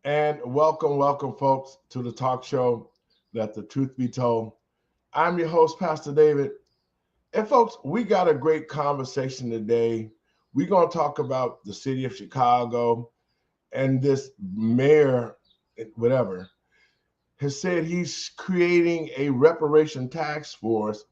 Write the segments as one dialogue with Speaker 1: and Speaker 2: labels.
Speaker 1: And welcome, folks, to the talk show, Let the Truth Be Told. I'm your host, Pastor David. And, folks, we got a great conversation today. We're going to talk about the city of Chicago and this mayor, whatever, has said he's creating a reparation task force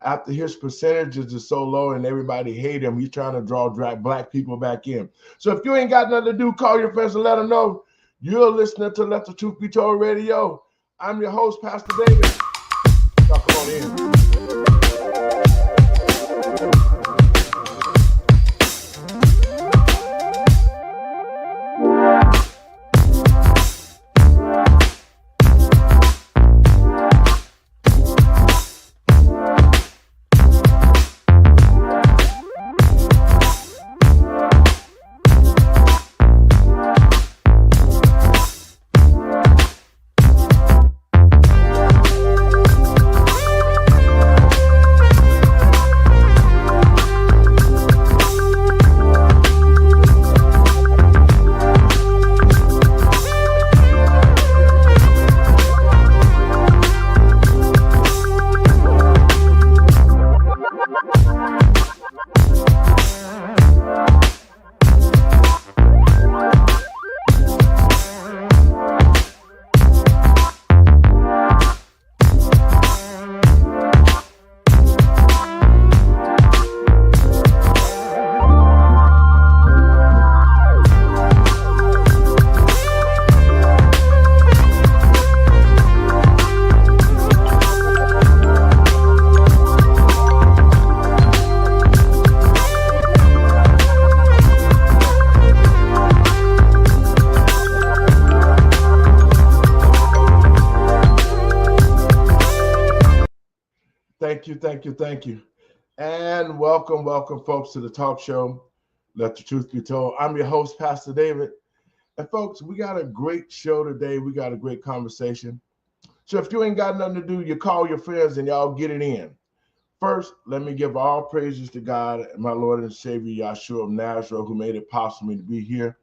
Speaker 1: after his percentages are so low and everybody hate him. He's trying to drag black people back in. So if you ain't got nothing to do, call your friends and let them know you're listening to Let the Truth Be Told Radio. I'm your host, Pastor David. Y'all come on in. Thank you. And welcome, folks, to the talk show, Let the Truth Be Told. I'm your host, Pastor David. And, folks, we got a great show today. We got a great conversation. So if you ain't got nothing to do, you call your friends and y'all get it in. First, let me give all praises to God and my Lord and Savior, Yahshua of Nazareth, who made it possible for me to be here.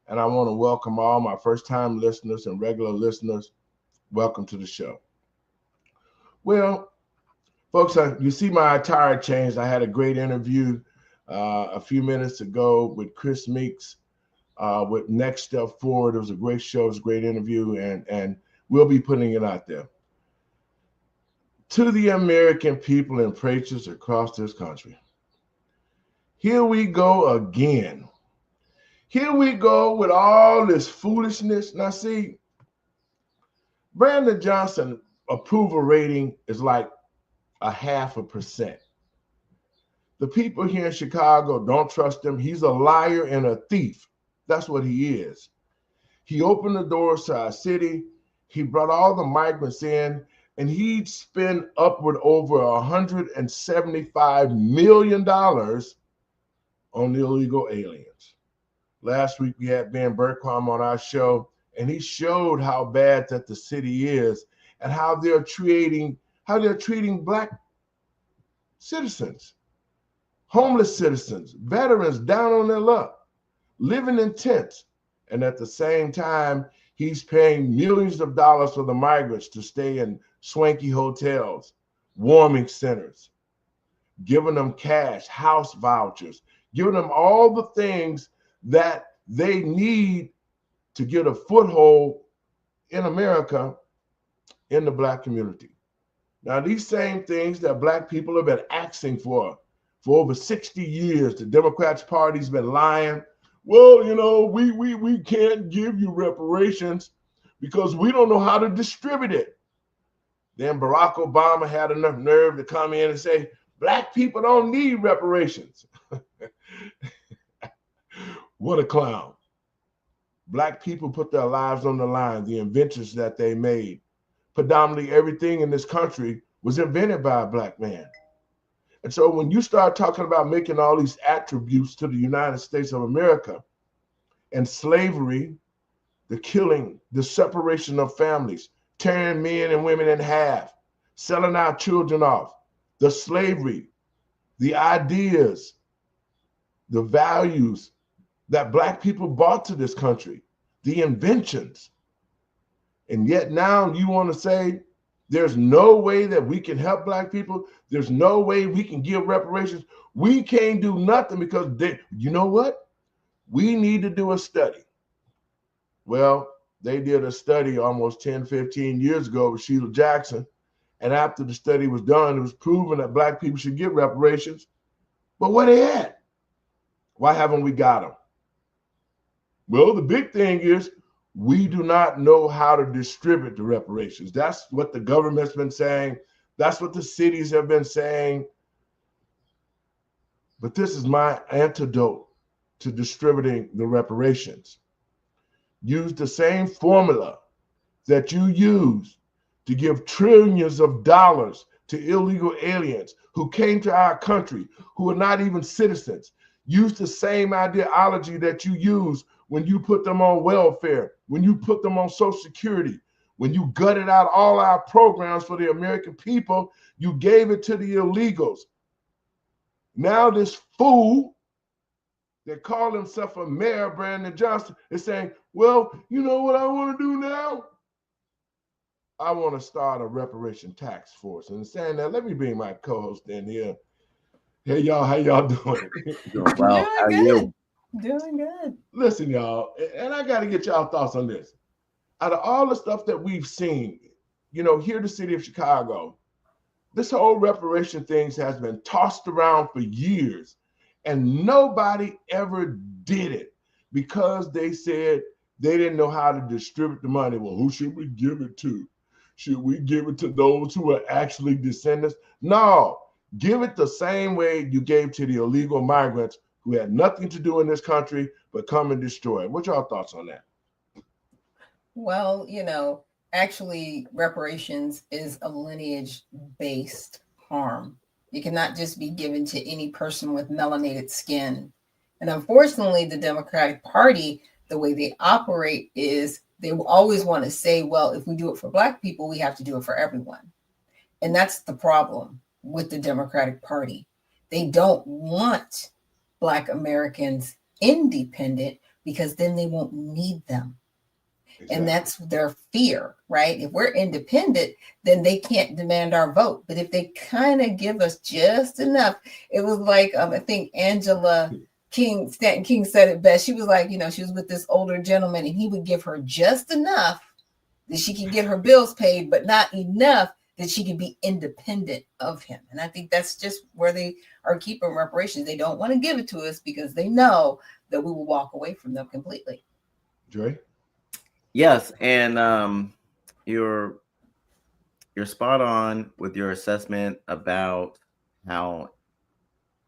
Speaker 1: And I want to welcome all my first-time listeners and regular listeners. Welcome to the show. Well, folks, you see my attire changed. I had a great interview a few minutes ago with Chris Meeks with Next Step Forward. It was a great show. It was a great interview, and we'll be putting it out there. To the American people and preachers across this country, here we go again. Here we go with all this foolishness. Now, see, Brandon Johnson approval rating is like 0.5%. The people here in Chicago don't trust him. He's a liar and a thief. That's what he is. He opened the doors to our city. He brought all the migrants in, and he'd spend upward over $175 million on illegal aliens. Last week, we had Ben Bergquam on our show, and he showed how bad that the city is and how they're treating Black citizens, homeless citizens, veterans down on their luck, living in tents. And at the same time, he's paying millions of dollars for the migrants to stay in swanky hotels, warming centers, giving them cash, house vouchers, giving them all the things that they need to get a foothold in America in the Black community. Now, these same things that Black people have been asking for over 60 years, the Democrats Party's been lying. Well, we can't give you reparations because we don't know how to distribute it. Then Barack Obama had enough nerve to come in and say, Black people don't need reparations. What a clown. Black people put their lives on the line, the inventions that they made. Predominantly everything in this country was invented by a Black man. And so when you start talking about making all these attributes to the United States of America and slavery, the killing, the separation of families, tearing men and women in half, selling our children off, the slavery, the ideas, the values that Black people brought to this country, the inventions. And yet now you want to say there's no way that we can help Black people. There's no way we can give reparations. We can't do nothing because you know what? We need to do a study. Well, they did a study almost 10, 15 years ago with Sheila Jackson. And after the study was done, it was proven that Black people should get reparations. But where they at? Why haven't we got them? Well, the big thing is we do not know how to distribute the reparations. That's what the government's been saying. That's what the cities have been saying. But this is my antidote to distributing the reparations. Use the same formula that you use to give trillions of dollars to illegal aliens who came to our country, who are not even citizens. Use the same ideology that you use when you put them on welfare, when you put them on Social Security, when you gutted out all our programs for the American people, you gave it to the illegals. Now this fool that called himself a mayor, Brandon Johnson, is saying, well, you know what I want to do now? I want to start a reparation tax force. And saying that, let me bring my co-host in here. Hey, y'all, how y'all doing?
Speaker 2: Doing well. How are you?
Speaker 3: Doing good.
Speaker 1: Listen, y'all, and I got to get y'all thoughts on this. Out of all the stuff that we've seen, you know, here in the city of Chicago, this whole reparation thing has been tossed around for years, and nobody ever did it because they said they didn't know how to distribute the money. Well, who should we give it to? Should we give it to those who are actually descendants? No, give it the same way you gave to the illegal migrants who had nothing to do in this country but come and destroy it. What y'all thoughts on that?
Speaker 3: Well, you know, actually, reparations is a lineage-based harm. It cannot just be given to any person with melanated skin. And unfortunately, the Democratic Party, the way they operate is they will always want to say, well, if we do it for Black people, we have to do it for everyone. And that's the problem with the Democratic Party. They don't want Black Americans independent because then they won't need them. Exactly. And that's their fear, right? If we're independent, then they can't demand our vote. But if they kind of give us just enough, it was like, I think Angela Stanton King said it best. She was like, you know, she was with this older gentleman and he would give her just enough that she could get her bills paid, but not enough that she could be independent of him. And I think that's just where they are keeping reparations. They don't want to give it to us because they know that we will walk away from them completely.
Speaker 1: Dre?
Speaker 2: Yes, and you're spot on with your assessment about how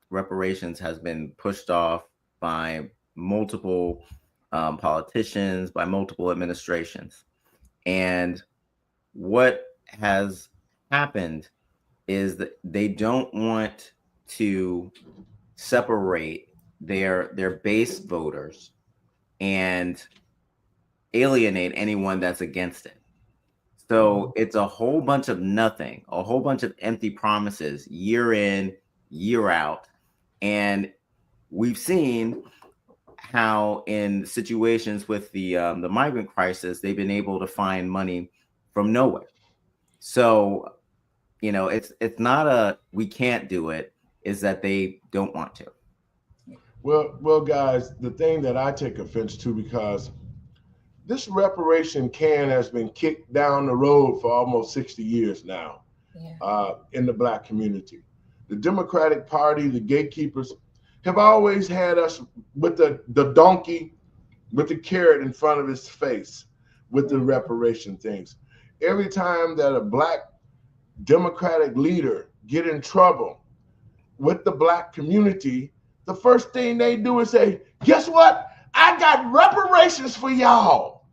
Speaker 2: reparations has been pushed off by multiple politicians, by multiple administrations. And what has happened is that they don't want to separate their base voters and alienate anyone that's against it. So it's a whole bunch of nothing, a whole bunch of empty promises year in, year out. And we've seen how in situations with the migrant crisis, they've been able to find money from nowhere. So, you know, it's not a we can't do it, is that they don't want to.
Speaker 1: Well, guys, the thing that I take offense to, because this reparation can has been kicked down the road for almost 60 years now, in the Black community. The Democratic Party, the gatekeepers, have always had us with the donkey with the carrot in front of his face with the reparation things. Every time that a Black Democratic leader get in trouble with the Black community, the first thing they do is say, guess what? I got reparations for y'all.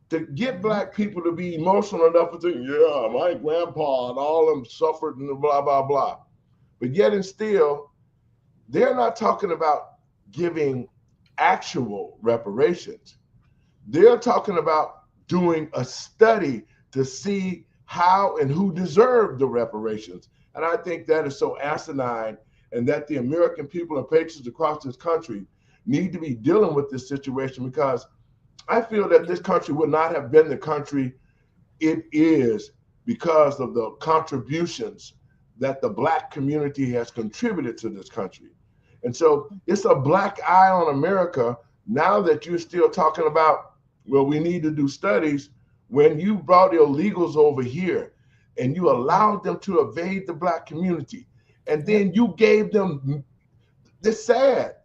Speaker 1: To get Black people to be emotional enough to think, yeah, my grandpa and all of them suffered and blah, blah, blah. But yet and still, they're not talking about giving actual reparations. They're talking about doing a study to see how and who deserved the reparations. And I think that is so asinine, and that the American people and patriots across this country need to be dealing with this situation, because I feel that this country would not have been the country it is because of the contributions that the Black community has contributed to this country. And so it's a black eye on America now that you're still talking about, well, we need to do studies when you brought illegals over here and you allowed them to evade the Black community. And then you gave them, it's sad.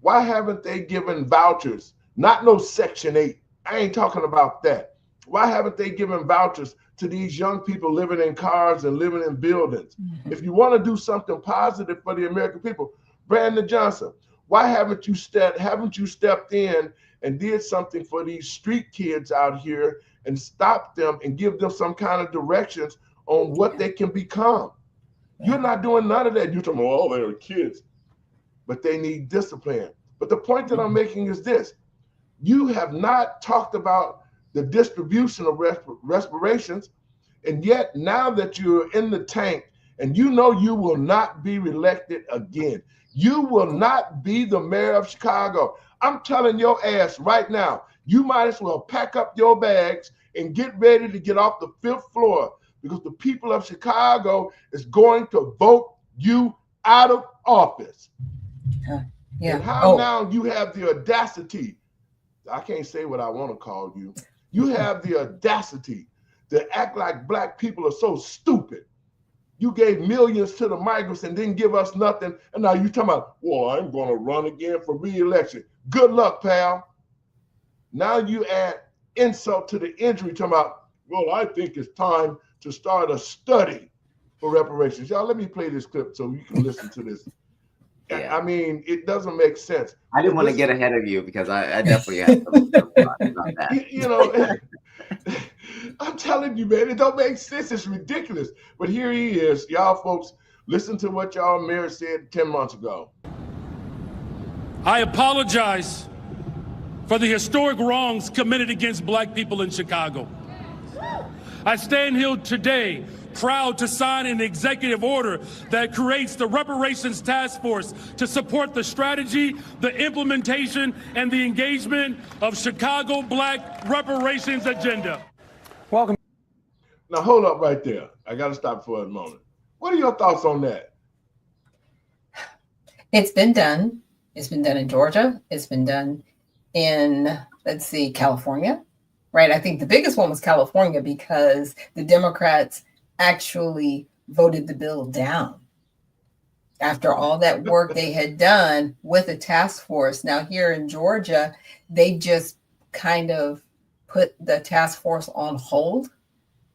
Speaker 1: Why haven't they given vouchers? Not no Section 8. I ain't talking about that. Why haven't they given vouchers to these young people living in cars and living in buildings? If you want to do something positive for the American people, Brandon Johnson, why haven't you stepped in and did something for these street kids out here and stop them and give them some kind of directions on what they can become? You're not doing none of that. You're talking about, oh, they're kids, but they need discipline. But the point that I'm making is this. You have not talked about the distribution of respirations, and yet now that you're in the tank and you know you will not be reelected again, you will not be the mayor of Chicago. I'm telling your ass right now, you might as well pack up your bags and get ready to get off the 5th floor, because the people of Chicago is going to vote you out of office.
Speaker 3: Yeah.
Speaker 1: And how now you have the audacity, I can't say what I want to call you, you have the audacity to act like Black people are so stupid. You gave millions to the migrants and didn't give us nothing. And now you're talking about, well, I'm going to run again for re-election. Good luck, pal. Now you add insult to the injury, talking about, well, I think it's time to start a study for reparations. Y'all, let me play this clip so you can listen to this. Yeah. I mean, it doesn't make sense.
Speaker 2: I didn't want to get ahead of you because I definitely have some thoughts about that.
Speaker 1: You know, I'm telling you, man, it don't make sense. It's ridiculous. But here he is. Y'all folks, listen to what y'all mayor said 10 months ago.
Speaker 4: I apologize for the historic wrongs committed against Black people in Chicago. I stand here today proud to sign an executive order that creates the Reparations Task Force to support the strategy, the implementation, and the engagement of Chicago Black reparations agenda.
Speaker 5: Welcome.
Speaker 1: Now, hold up right there. I got to stop for a moment. What are your thoughts on that?
Speaker 3: It's been done. It's been done in Georgia. It's been done in, let's see, California, right? I think the biggest one was California because the Democrats actually voted the bill down after all that work they had done with a task force. Now here in Georgia, they just kind of put the task force on hold.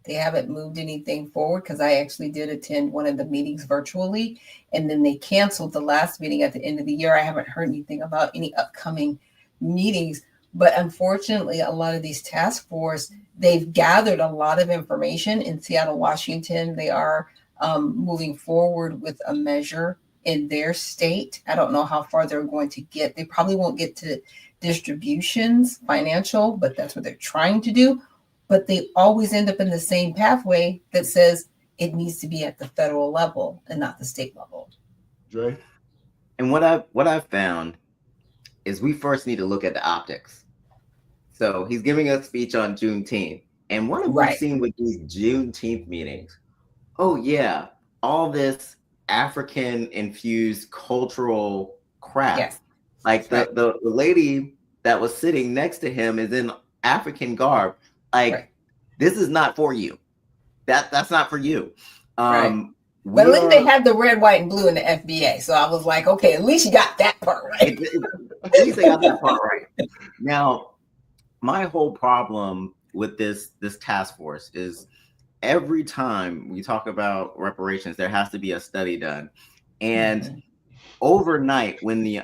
Speaker 3: They haven't moved anything forward because I actually did attend one of the meetings virtually, and then they canceled the last meeting at the end of the year. I haven't heard anything about any upcoming meetings, but unfortunately, a lot of these task force, they've gathered a lot of information in Seattle, Washington. They are moving forward with a measure in their state. I don't know how far they're going to get. They probably won't get to distributions, financial, but that's what they're trying to do. But they always end up in the same pathway that says it needs to be at the federal level and not the state level.
Speaker 1: Dre?
Speaker 2: And what I've found is we first need to look at the optics. So he's giving a speech on Juneteenth. And what have we seen with these Juneteenth meetings? Oh, yeah, all this African-infused cultural crap. Yes. Like the lady that was sitting next to him is in African garb. Like, this is not for you. That's not for you.
Speaker 3: But at least they had the red, white, and blue in the FBA. So I was like, okay, at least you got that part right.
Speaker 2: At least they got that part right. Now, my whole problem with this task force is every time we talk about reparations, there has to be a study done. And overnight, when the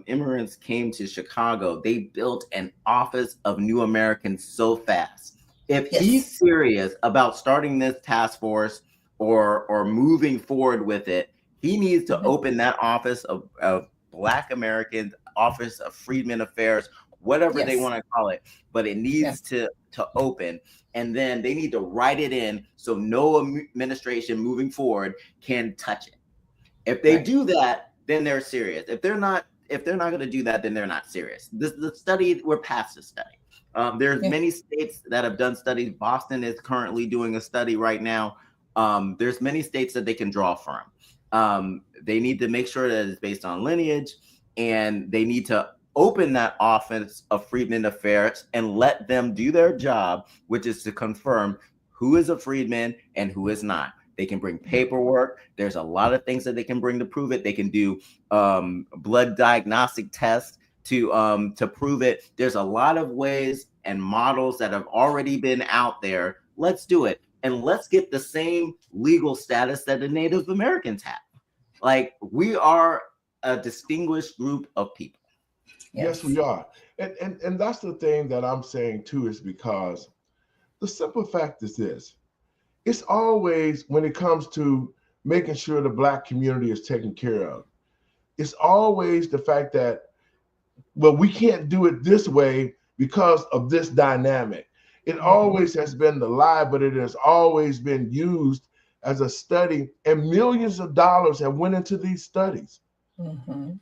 Speaker 2: immigrants came to Chicago, they built an office of New Americans so fast. If he's serious about starting this task force or moving forward with it, he needs to open that office of Black Americans, Office of Freedmen Affairs, whatever they want to call it, but it needs to open. And then they need to write it in so no administration moving forward can touch it. If they do that, then they're serious. If they're not going to do that, then they're not serious. The study, we're past the study. There's many states that have done studies. Boston is currently doing a study right now. There's many states that they can draw from. They need to make sure that it's based on lineage, and they need to open that office of freedmen affairs and let them do their job, which is to confirm who is a freedman and who is not. They can bring paperwork. There's a lot of things that they can bring to prove it. They can do blood diagnostic tests to prove it. There's a lot of ways and models that have already been out there. Let's do it. And let's get the same legal status that the Native Americans have. Like, we are a distinguished group of people.
Speaker 1: Yes, we are. And that's the thing that I'm saying too, is because the simple fact is this: it's always, when it comes to making sure the Black community is taken care of, it's always the fact that, well, we can't do it this way because of this dynamic. It always has been the lie, but it has always been used as a study, and millions of dollars have went into these studies.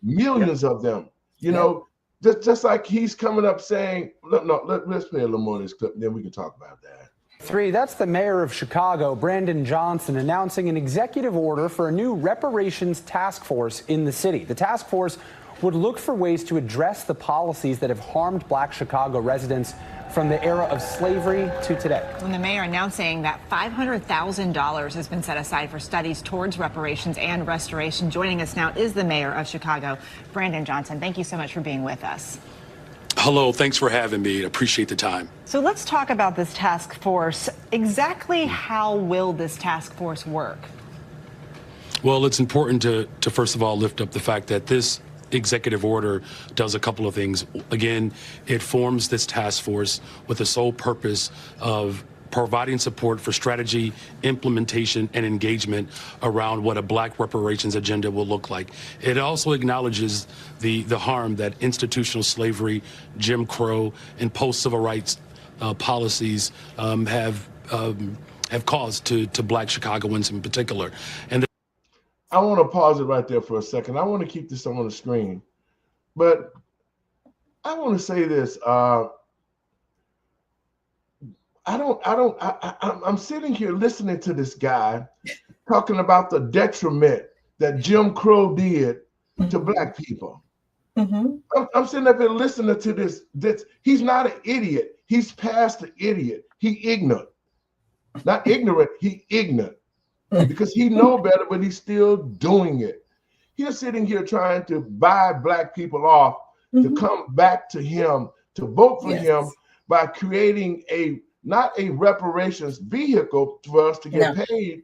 Speaker 1: Millions of them. You know, just like he's coming up saying, let's play a little more of this clip, and then we can talk about that.
Speaker 5: 3, that's the mayor of Chicago, Brandon Johnson, announcing an executive order for a new reparations task force in the city. The task force would look for ways to address the policies that have harmed Black Chicago residents from the era of slavery to today.
Speaker 6: And the mayor announcing that $500,000 has been set aside for studies towards reparations and restoration. Joining us now is the mayor of Chicago, Brandon Johnson. Thank you so much for being with us.
Speaker 4: Hello, thanks for having me. Appreciate the time.
Speaker 6: So let's talk about this task force. Exactly how will this task force work?
Speaker 4: Well, it's important to first of all lift up the fact that this executive order does a couple of things. Again, it forms this task force with the sole purpose of providing support for strategy, implementation, and engagement around what a Black reparations agenda will look like. It also acknowledges the harm that institutional slavery, Jim Crow, and post-civil rights policies have caused to Black Chicagoans in particular. And
Speaker 1: I want to pause it right there for a second. I want to keep this on the screen, but I want to say this. I'm sitting here listening to this guy talking about the detriment that Jim Crow did to Black people. I'm sitting up here listening to this. He's not an idiot. He's past the idiot. He ignorant. Not ignorant, he ignorant. Because he know better, but he's still doing it. He's sitting here trying to buy Black people off to come back to him, to vote for him, by creating not a reparations vehicle for us to get paid,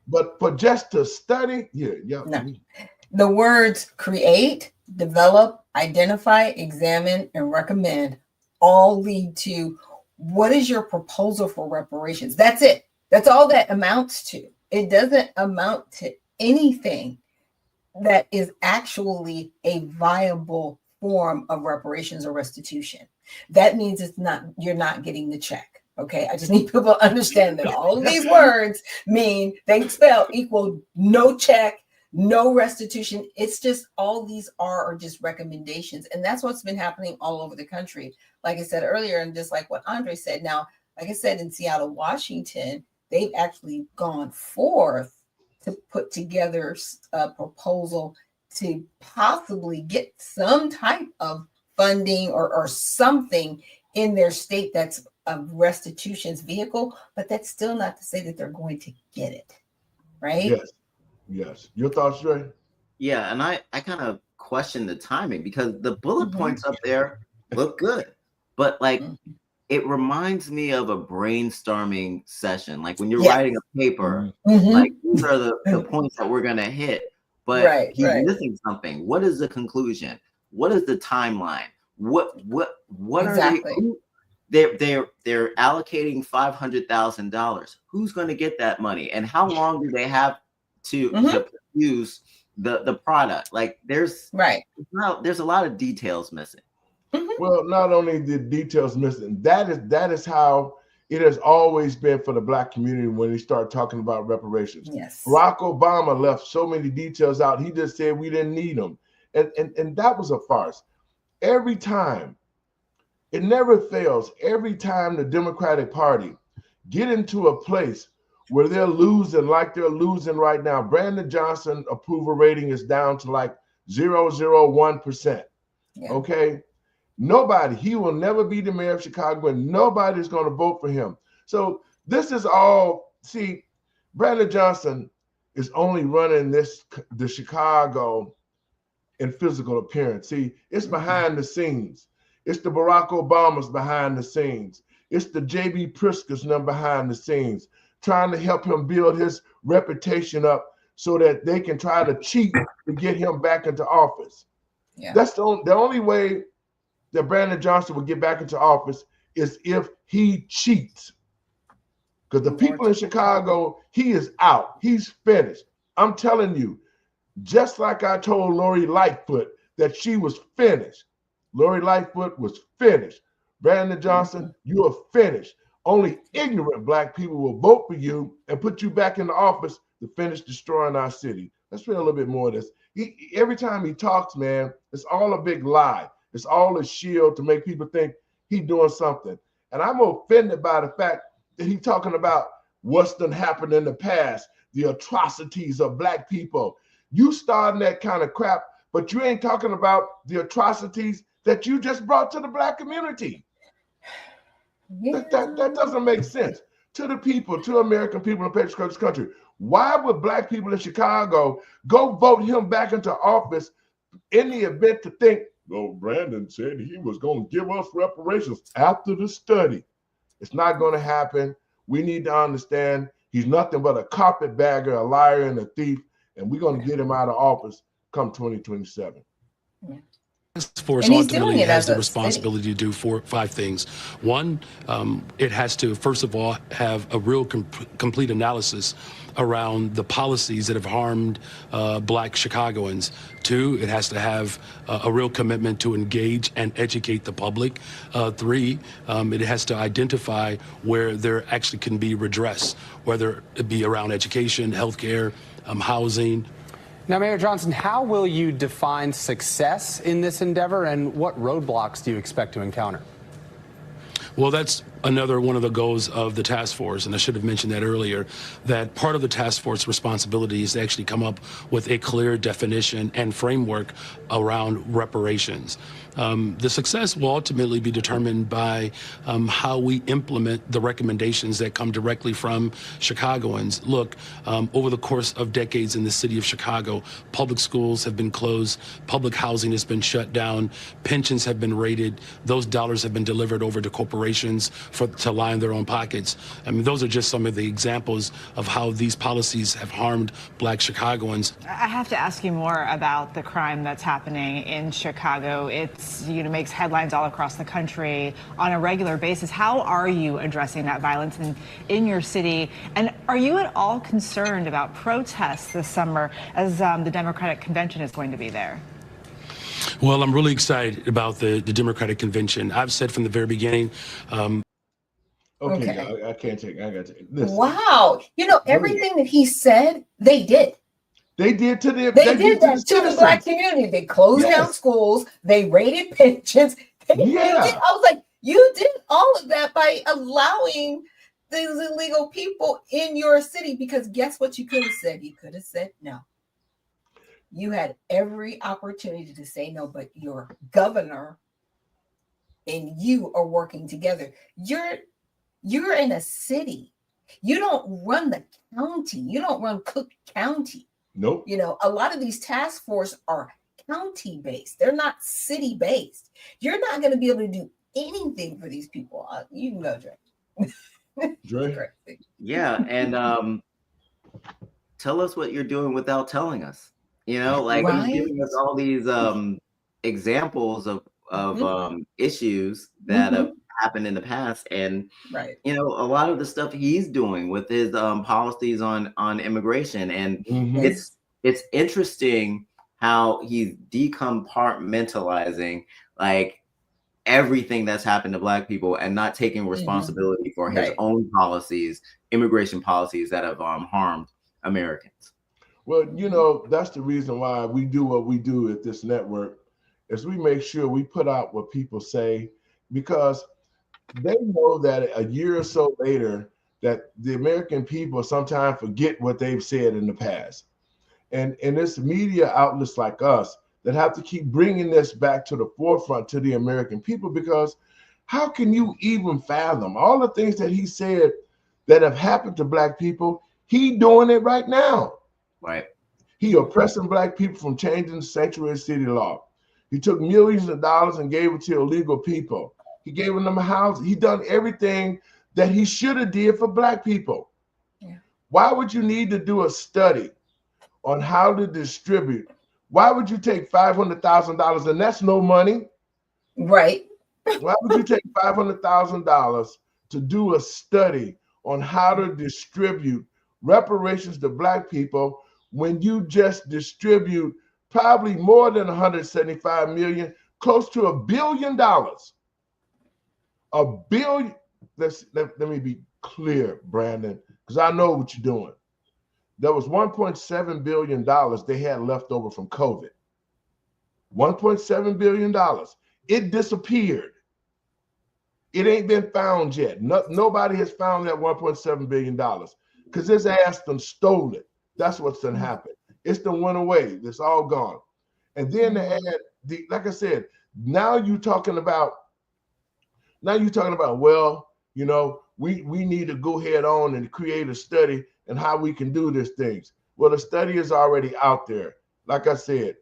Speaker 1: but for just to study.
Speaker 3: The words create, develop, identify, examine, and recommend all lead to what is your proposal for reparations. That's it. That's all that amounts to. It doesn't amount to anything that is actually a viable form of reparations or restitution. That means you're not getting the check. Okay. I just need people to understand that all of these words mean they spell equal no check, no restitution. It's just all these are just recommendations. And that's what's been happening all over the country. Like I said earlier, and just like what Andre said, now, like I said, in Seattle, Washington, they've actually gone forth to put together a proposal to possibly get some type of funding or something in their state that's a restitutions vehicle, but that's still not to say that they're going to get it, right?
Speaker 1: Yes. Your thoughts, Dre?
Speaker 2: Yeah, and I kind of question the timing, because the bullet points up there look good, but like it reminds me of a brainstorming session, like when you're writing a paper, like these are the points that we're gonna hit, but he's missing something. What is the conclusion? What is the timeline? What exactly are they're allocating $500,000? Who's going to get that money, and how long do they have to use the product? Like there's a lot of details missing.
Speaker 1: Well, not only the details missing, that is how it has always been for the Black community when they start talking about reparations.
Speaker 3: Yes.
Speaker 1: Barack Obama left so many details out. He just said we didn't need them. And that was a farce. Every time It never fails. Every time the Democratic Party get into a place where they're losing like they're losing right now, Brandon Johnson approval rating is down to like 0.001%.
Speaker 3: Yeah.
Speaker 1: Okay? He will never be the mayor of Chicago, and nobody's going to vote for him. So this is all, see, Brandon Johnson is only running the Chicago in physical appearance. See, it's behind the scenes. It's the Barack Obamas behind the scenes. It's the J.B. Pritzkers and them behind the scenes, trying to help him build his reputation up so that they can try to cheat to get him back into office.
Speaker 3: Yeah.
Speaker 1: That's the only way that Brandon Johnson will get back into office is if he cheats. Because the people in Chicago, he is out. He's finished. I'm telling you, just like I told Lori Lightfoot that she was finished. Lori Lightfoot was finished. Brandon Johnson, you are finished. Only ignorant black people will vote for you and put you back in the office to finish destroying our city. Let's read a little bit more of this. Every time he talks, man, it's all a big lie. It's all a shield to make people think he's doing something. And I'm offended by the fact that he's talking about what's done happened in the past, the atrocities of black people. You starting that kind of crap, but you ain't talking about the atrocities that you just brought to the black community. Yeah. That doesn't make sense. To the people, to American people in this country, why would black people in Chicago go vote him back into office in the event to think, well, Brandon said he was going to give us reparations after the study? It's not going to happen. We need to understand he's nothing but a carpetbagger, a liar, and a thief, and we're going to get him out of office come 2027.
Speaker 3: Yeah.
Speaker 4: This force ultimately has the responsibility to do 4 or 5 things. One, it has to, first of all, have a real complete analysis around the policies that have harmed black Chicagoans. 2, it has to have a real commitment to engage and educate the public. 3, it has to identify where there actually can be redress, whether it be around education, healthcare, housing.
Speaker 5: Now, Mayor Johnson, how will you define success in this endeavor, and what roadblocks do you expect to encounter?
Speaker 4: Well, that's another one of the goals of the task force, and I should have mentioned that earlier, that part of the task force responsibility is to actually come up with a clear definition and framework around reparations. The success will ultimately be determined by how we implement the recommendations that come directly from Chicagoans. Look, over the course of decades in the city of Chicago, public schools have been closed, public housing has been shut down, pensions have been raided, those dollars have been delivered over to corporations to line their own pockets. I mean, those are just some of the examples of how these policies have harmed black Chicagoans.
Speaker 6: I have to ask you more about the crime that's happening in Chicago. It's, makes headlines all across the country on a regular basis. How are you addressing that violence in your city? And are you at all concerned about protests this summer as the Democratic convention is going to be there?
Speaker 4: Well, I'm really excited about the Democratic convention. I've said from the very beginning.
Speaker 1: Okay. I can't take. I got to take this.
Speaker 3: Wow, everything that he said, they did.
Speaker 1: They did to the.
Speaker 3: They did that to the black community. They closed down schools. They raided pensions. I was like, you did all of that by allowing these illegal people in your city. Because guess what? You could have said. You could have said no. You had every opportunity to say no, but your governor and you are working together. You're in a city. You don't run the county. You don't run Cook County.
Speaker 1: Nope.
Speaker 3: A lot of these task force are county based. They're not city based. You're not going to be able to do anything for these people. You can go, Dre.
Speaker 1: Dre.
Speaker 2: Yeah, and tell us what you're doing without telling us. Right? He's giving us all these examples of issues that have happened in the past, and
Speaker 3: right.
Speaker 2: A lot of the stuff he's doing with his policies on immigration, and it's interesting how he's decompartmentalizing everything that's happened to black people and not taking responsibility for his own policies, immigration policies that have harmed Americans.
Speaker 1: Well, that's the reason why we do what we do at this network, is we make sure we put out what people say, because they know that a year or so later that the American people sometimes forget what they've said in the past. And it's media outlets like us that have to keep bringing this back to the forefront to the American people, because how can you even fathom all the things that he said that have happened to Black people? He doing it right now.
Speaker 2: Right.
Speaker 1: He oppressing Black people from changing the sanctuary city law. He took millions of dollars and gave it to illegal people. He gave them houses. He done everything that he should have did for Black people.
Speaker 3: Yeah.
Speaker 1: Why would you need to do a study on how to distribute? Why would you take $500,000 and that's no money?
Speaker 3: Right.
Speaker 1: Why would you take $500,000 to do a study on how to distribute reparations to Black people when you just distribute probably more than 175 million, close to $1 billion? $1 billion. Let me be clear, Brandon, because I know what you're doing. There was $1.7 billion they had left over from COVID. $1.7 billion. It disappeared. It ain't been found yet. Nobody has found that $1.7 billion because this ass done stole it. That's what's done happened. It's done went away. It's all gone. And then to add, like I said, now you're talking about, well, you know, we need to go head on and create a study and how we can do these things. Well, the study is already out there. Like I said,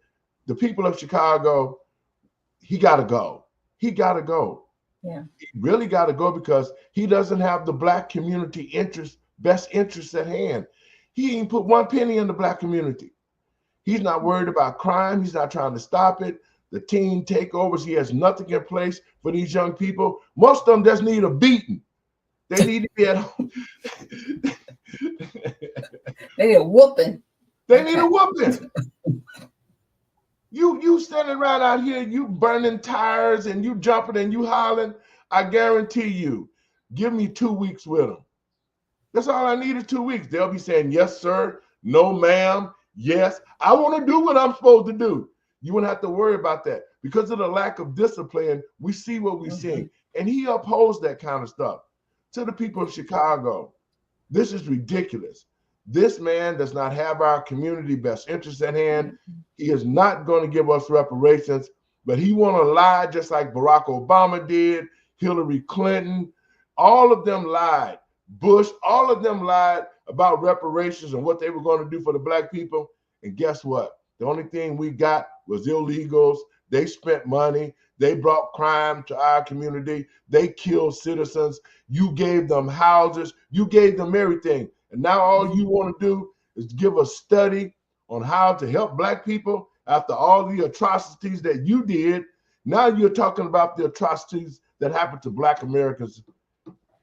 Speaker 1: the people of Chicago, he got to go. He got to go.
Speaker 3: Yeah.
Speaker 1: He really got to go because he doesn't have the Black community best interests at hand. He ain't put one penny in the Black community. He's not worried about crime. He's not trying to stop it. The teen takeovers, he has nothing in place for these young people. Most of them just need a beating. They need to be at home.
Speaker 3: They need a whooping.
Speaker 1: They need a whooping. You standing around out here, you burning tires and you jumping and you hollering. I guarantee you, give me 2 weeks with them. That's all I need is 2 weeks. They'll be saying, yes, sir. No, ma'am. Yes. I want to do what I'm supposed to do. You wouldn't have to worry about that. Because of the lack of discipline, we see what we see. And he upholds that kind of stuff. To the people of Chicago, this is ridiculous. This man does not have our community best interests at hand. He is not going to give us reparations, but he want to lie just like Barack Obama did, Hillary Clinton. All of them lied. Bush, all of them lied about reparations and what they were going to do for the Black people. And guess what? The only thing we got was illegals. They spent money. They brought crime to our community. They killed citizens. You gave them houses. You gave them everything. And now all you want to do is give a study on how to help Black people after all the atrocities that you did. Now you're talking about the atrocities that happened to Black Americans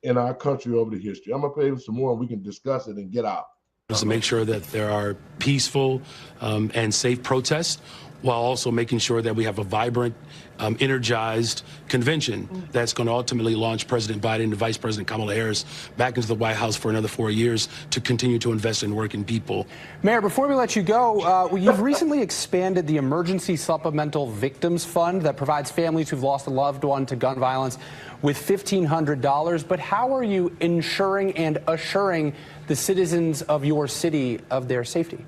Speaker 1: in our country over the history. I'm going to play with some more and we can discuss it and get out.
Speaker 4: To make sure that there are peaceful and safe protests, while also making sure that we have a vibrant, energized convention that's going to ultimately launch President Biden and Vice President Kamala Harris back into the White House for another 4 years to continue to invest in working people.
Speaker 5: Mayor, before we let you go, you've recently expanded the Emergency Supplemental Victims Fund that provides families who've lost a loved one to gun violence with $1,500. But how are you ensuring and assuring the citizens of your city of their safety?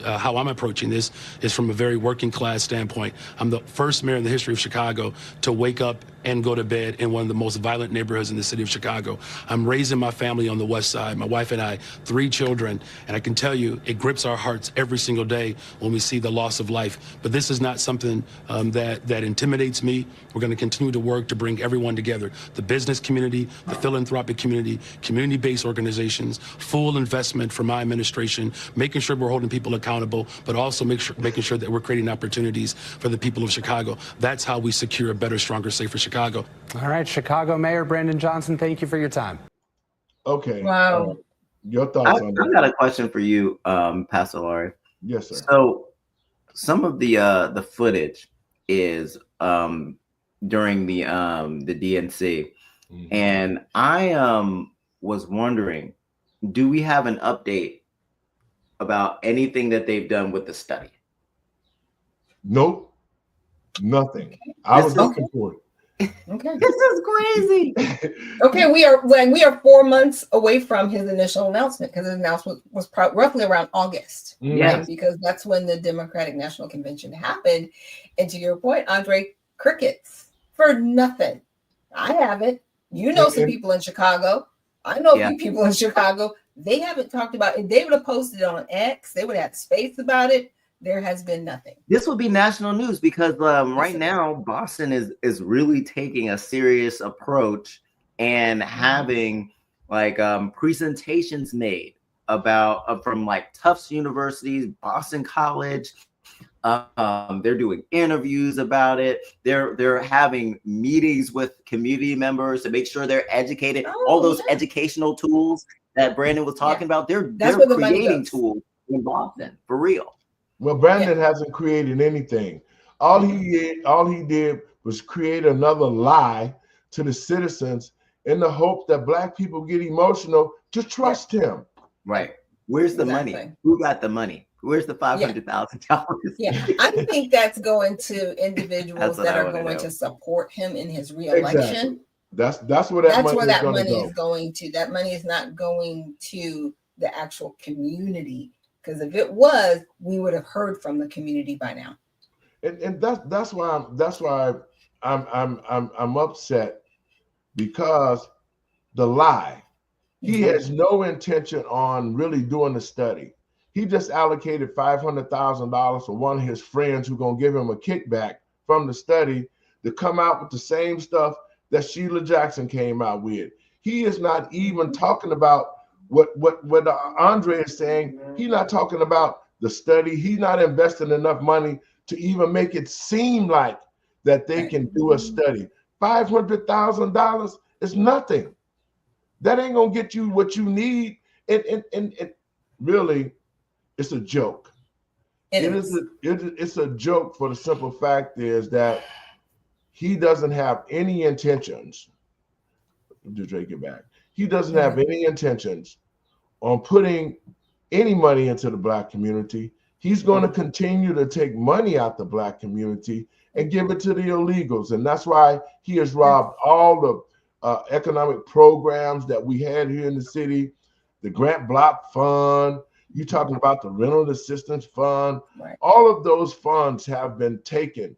Speaker 4: How I'm approaching this is from a very working class standpoint. I'm the first mayor in the history of Chicago to wake up and go to bed in one of the most violent neighborhoods in the city of Chicago. I'm raising my family on the west side, my wife and I, 3 children, and I can tell you it grips our hearts every single day when we see the loss of life. But this is not something that intimidates me. We're going to continue to work to bring everyone together, the business community, the philanthropic community, community-based organizations, full investment from my administration, making sure we're holding people accountable, but also making sure that we're creating opportunities for the people of Chicago. That's how we secure a better, stronger, safer Chicago.
Speaker 5: All right, Chicago Mayor Brandon Johnson, thank you for your time.
Speaker 1: Okay.
Speaker 3: Wow.
Speaker 1: Your thoughts on that?
Speaker 2: I got a question for you, Pastor Lowery.
Speaker 1: Yes, sir.
Speaker 2: So some of the footage is during the DNC, and I was wondering, do we have an update about anything that they've done with the study?
Speaker 1: Nope. Nothing. I was looking for it.
Speaker 3: Okay.
Speaker 2: This is crazy.
Speaker 3: Okay, we are 4 months away from his initial announcement, because his announcement was roughly around August,
Speaker 2: Yes.
Speaker 3: right? Because that's when the Democratic National Convention happened. And to your point, Andre, crickets for nothing. I haven't. You know some people in Chicago. I know a few people in Chicago. They haven't talked about it. They would have posted it on X. They would have had space about it. There has been nothing.
Speaker 2: This will be national news because right now Boston is really taking a serious approach and having like presentations made about from like Tufts University, Boston College. They're doing interviews about it. They're having meetings with community members to make sure they're educated. All those educational tools that Brandon was talking about, they're creating tools in Boston for real.
Speaker 1: Well, Brandon hasn't created anything. All he did was create another lie to the citizens in the hope that Black people get emotional to trust him.
Speaker 2: Right. Where's the money? Who got the money? Where's the $500,000?
Speaker 3: Yeah, I think that's going to individuals that are going to support him in his reelection.
Speaker 1: Exactly. That's where that money is
Speaker 3: going to. That money is not going to the actual community, because if it was, we would have heard from the community by now.
Speaker 1: And that's why I'm upset, because the lie. He has no intention on really doing the study. He just allocated $500,000 for one of his friends who's gonna give him a kickback from the study to come out with the same stuff that Sheila Jackson came out with. He is not even talking about what Andre is saying. He's not talking about the study. He's not investing enough money to even make it seem like that they can do a study. $500,000 is nothing. That ain't gonna get you what you need. And really, it's a joke. It's a joke, for the simple fact is that he doesn't have any intentions to take it back. He doesn't have any intentions on putting any money into the Black community. He's going to continue to take money out the Black community and give it to the illegals. And that's why he has robbed all the economic programs that we had here in the city, the Grant Block Fund. You're talking about the Rental Assistance Fund. Right. All of those funds have been taken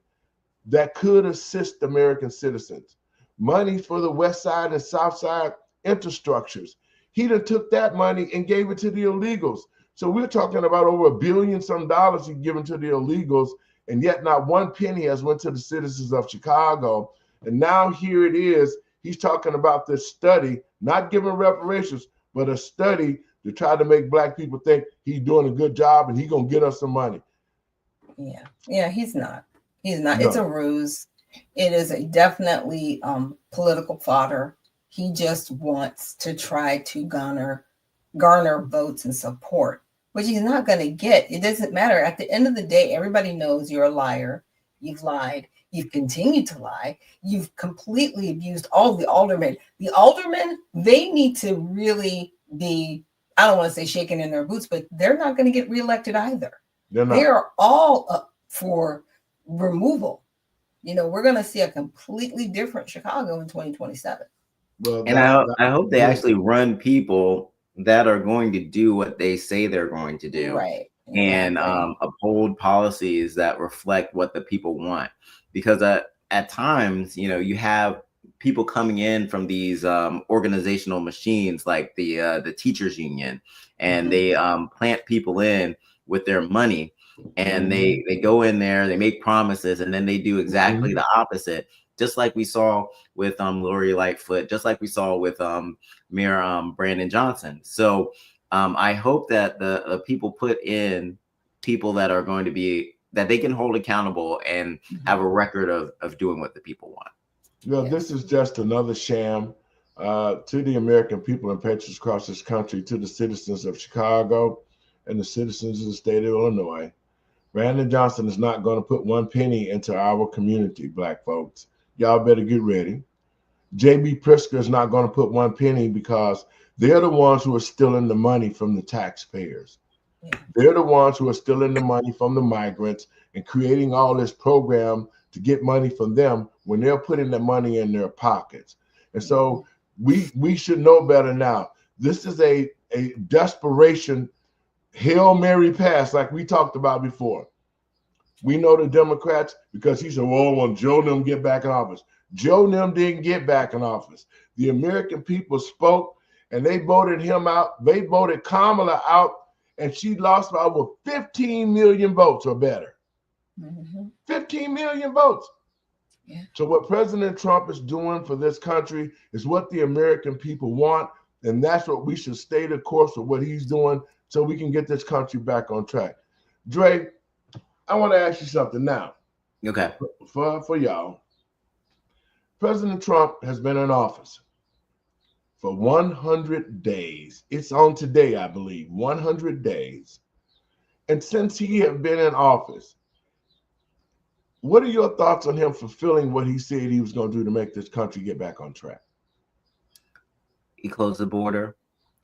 Speaker 1: that could assist American citizens. Money for the West Side and South Side infrastructures. He done took that money and gave it to the illegals. So we're talking about over $1 billion he's given to the illegals, and yet not one penny has went to the citizens of Chicago. And now here it is. He's talking about this study, not giving reparations, but a study to try to make Black people think he's doing a good job and he's gonna get us some money.
Speaker 3: Yeah, he's not. No. It's a ruse. It is definitely political fodder. He just wants to try to garner votes and support, which he's not going to get. It doesn't matter. At the end of the day, everybody knows you're a liar. You've lied. You've continued to lie. You've completely abused all the aldermen. The aldermen, they need to really be, I don't want to say shaking in their boots, but they're not going to get reelected either. They are all up for removal. We're going to see a completely different Chicago in 2027.
Speaker 2: Well, and I hope they actually run people that are going to do what they say they're going to do,
Speaker 3: right?
Speaker 2: And uphold policies that reflect what the people want. Because at times, you have people coming in from these organizational machines like the teachers union, and they plant people in with their money, and they go in there, they make promises, and then they do exactly the opposite. Just like we saw with Lowery Lightfoot, just like we saw with Mayor Brandon Johnson. So I hope that the people put in people that are going to be, that they can hold accountable and have a record of doing what the people want.
Speaker 1: This is just another sham to the American people and patriots across this country, to the citizens of Chicago and the citizens of the state of Illinois. Brandon Johnson is not going to put one penny into our community, Black folks. Y'all better get ready. J.B. Pritzker is not going to put one penny, because they're the ones who are stealing the money from the taxpayers. They're the ones who are stealing the money from the migrants and creating all this program to get money from them when they're putting the money in their pockets. And so we should know better now. This is a desperation Hail Mary pass like we talked about before. We know the Democrats, because he said, well, when Joe and them get back in office. Joe and them didn't get back in office. The American people spoke, and they voted him out. They voted Kamala out, and she lost by over 15 million votes or better. 15 million votes.
Speaker 3: Yeah.
Speaker 1: So what President Trump is doing for this country is what the American people want, and that's what we should stay the course of what he's doing so we can get this country back on track. Dre, I want to ask you something now.
Speaker 2: Okay.
Speaker 1: For y'all. President Trump has been in office for 100 days. It's on today, I believe, 100 days. And since he has been in office, what are your thoughts on him fulfilling what he said he was going to do to make this country get back on track?
Speaker 2: He closed the border.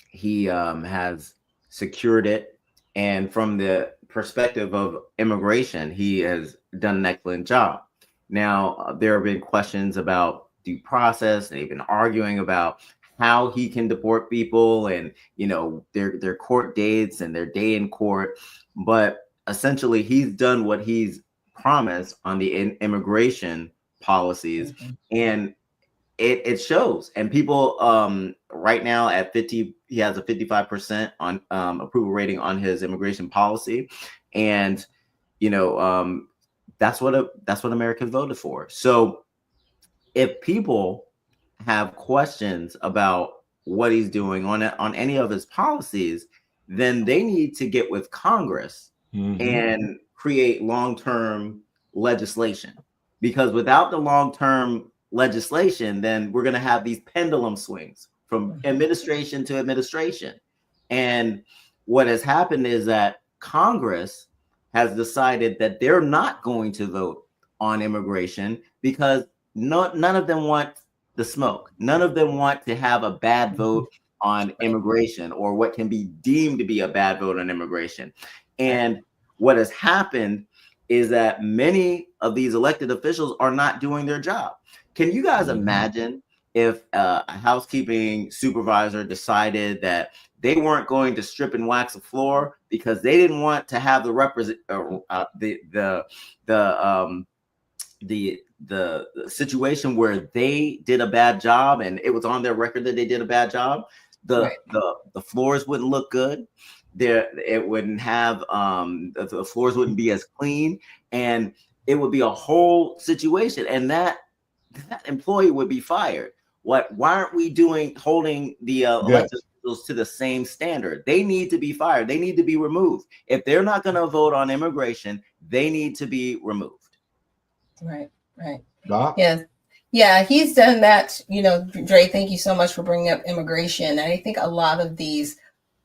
Speaker 2: He has secured it. And from the perspective of immigration, he has done an excellent job. Now, there have been questions about due process. They've been arguing about how he can deport people and, you know, their court dates and their day in court. But essentially, he's done what he's promised on the immigration policies. And it shows. And people right now at 50, he has a 55% on approval rating on his immigration policy. And, you know, that's what Americans voted for. So if people have questions about what he's doing on any of his policies, then they need to get with Congress and create long-term legislation. Because without the long-term legislation, then we're going to have these pendulum swings from administration to administration. And what has happened is that Congress has decided that they're not going to vote on immigration because none of them want the smoke. None of them want to have a bad vote on immigration or what can be deemed to be a bad vote on immigration. And what has happened is that many of these elected officials are not doing their job. Can you guys imagine if a housekeeping supervisor decided that they weren't going to strip and wax a floor because they didn't want to have the situation where they did a bad job and it was on their record that they did a bad job? The floors wouldn't look good. It wouldn't have the floors wouldn't be as clean, and it would be a whole situation, and that employee would be fired. Why aren't we holding the elected officials to the same standard? They need to be fired. They need to be removed. If they're not going to vote on immigration, they need to be removed.
Speaker 3: Right.
Speaker 1: Doc?
Speaker 3: Yeah, he's done that. You know, Dre, thank you so much for bringing up immigration. And I think a lot of these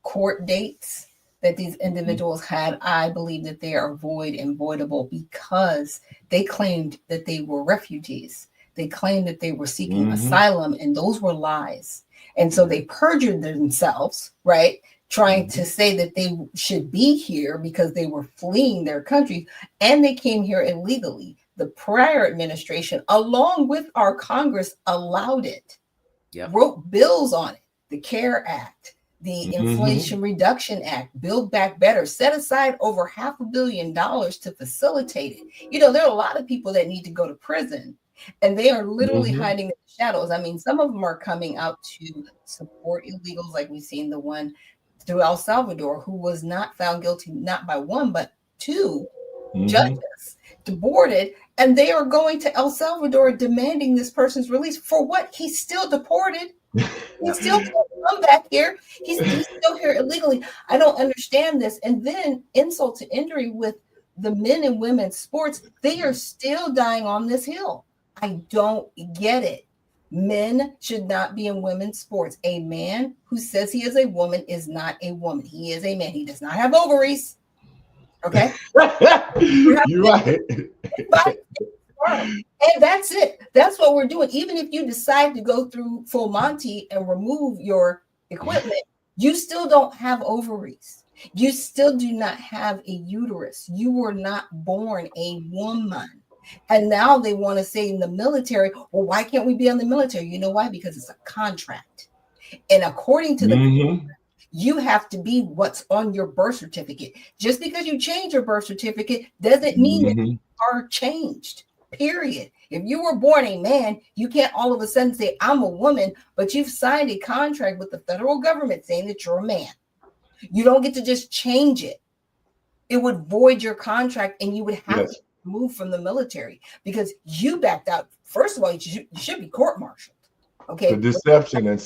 Speaker 3: court dates that these individuals had, I believe that they are void and voidable because they claimed that they were refugees. They claimed that they were seeking asylum, and those were lies. And so they perjured themselves, right? Trying to say that they should be here because they were fleeing their country, and they came here illegally. The prior administration, along with our Congress, allowed it, wrote bills on it, the CARE Act, the Inflation Reduction Act, Build Back Better, set aside over $500 million to facilitate it. You know, there are a lot of people that need to go to prison, and they are literally hiding in the shadows. I mean, some of them are coming out to support illegals, like we've seen the one through El Salvador, who was not found guilty, not by one, but two judges, deported, and they are going to El Salvador demanding this person's release. For what? He's still deported. He still can't come back here. He's still here illegally. I don't understand this. And then insult to injury with the men and women's sports, they are still dying on this hill. I don't get it. Men should not be in women's sports. A man who says he is a woman is not a woman. He is a man. He does not have ovaries. Okay?
Speaker 1: You're right.
Speaker 3: And that's it. That's what we're doing. Even if you decide to go through full Monty and remove your equipment, you still don't have ovaries. You still do not have a uterus. You were not born a woman. And now they want to say in the military, well, why can't we be on the military? You know why? Because it's a contract. And according to the contract, you have to be what's on your birth certificate. Just because you change your birth certificate doesn't mean that you are changed. Period. If you were born a man, you can't all of a sudden say, I'm a woman, but you've signed a contract with the federal government saying that you're a man. You don't get to just change it. It would void your contract and you would have to move from the military because you backed out. First of all, you should be court-martialed. Okay.
Speaker 1: The deception and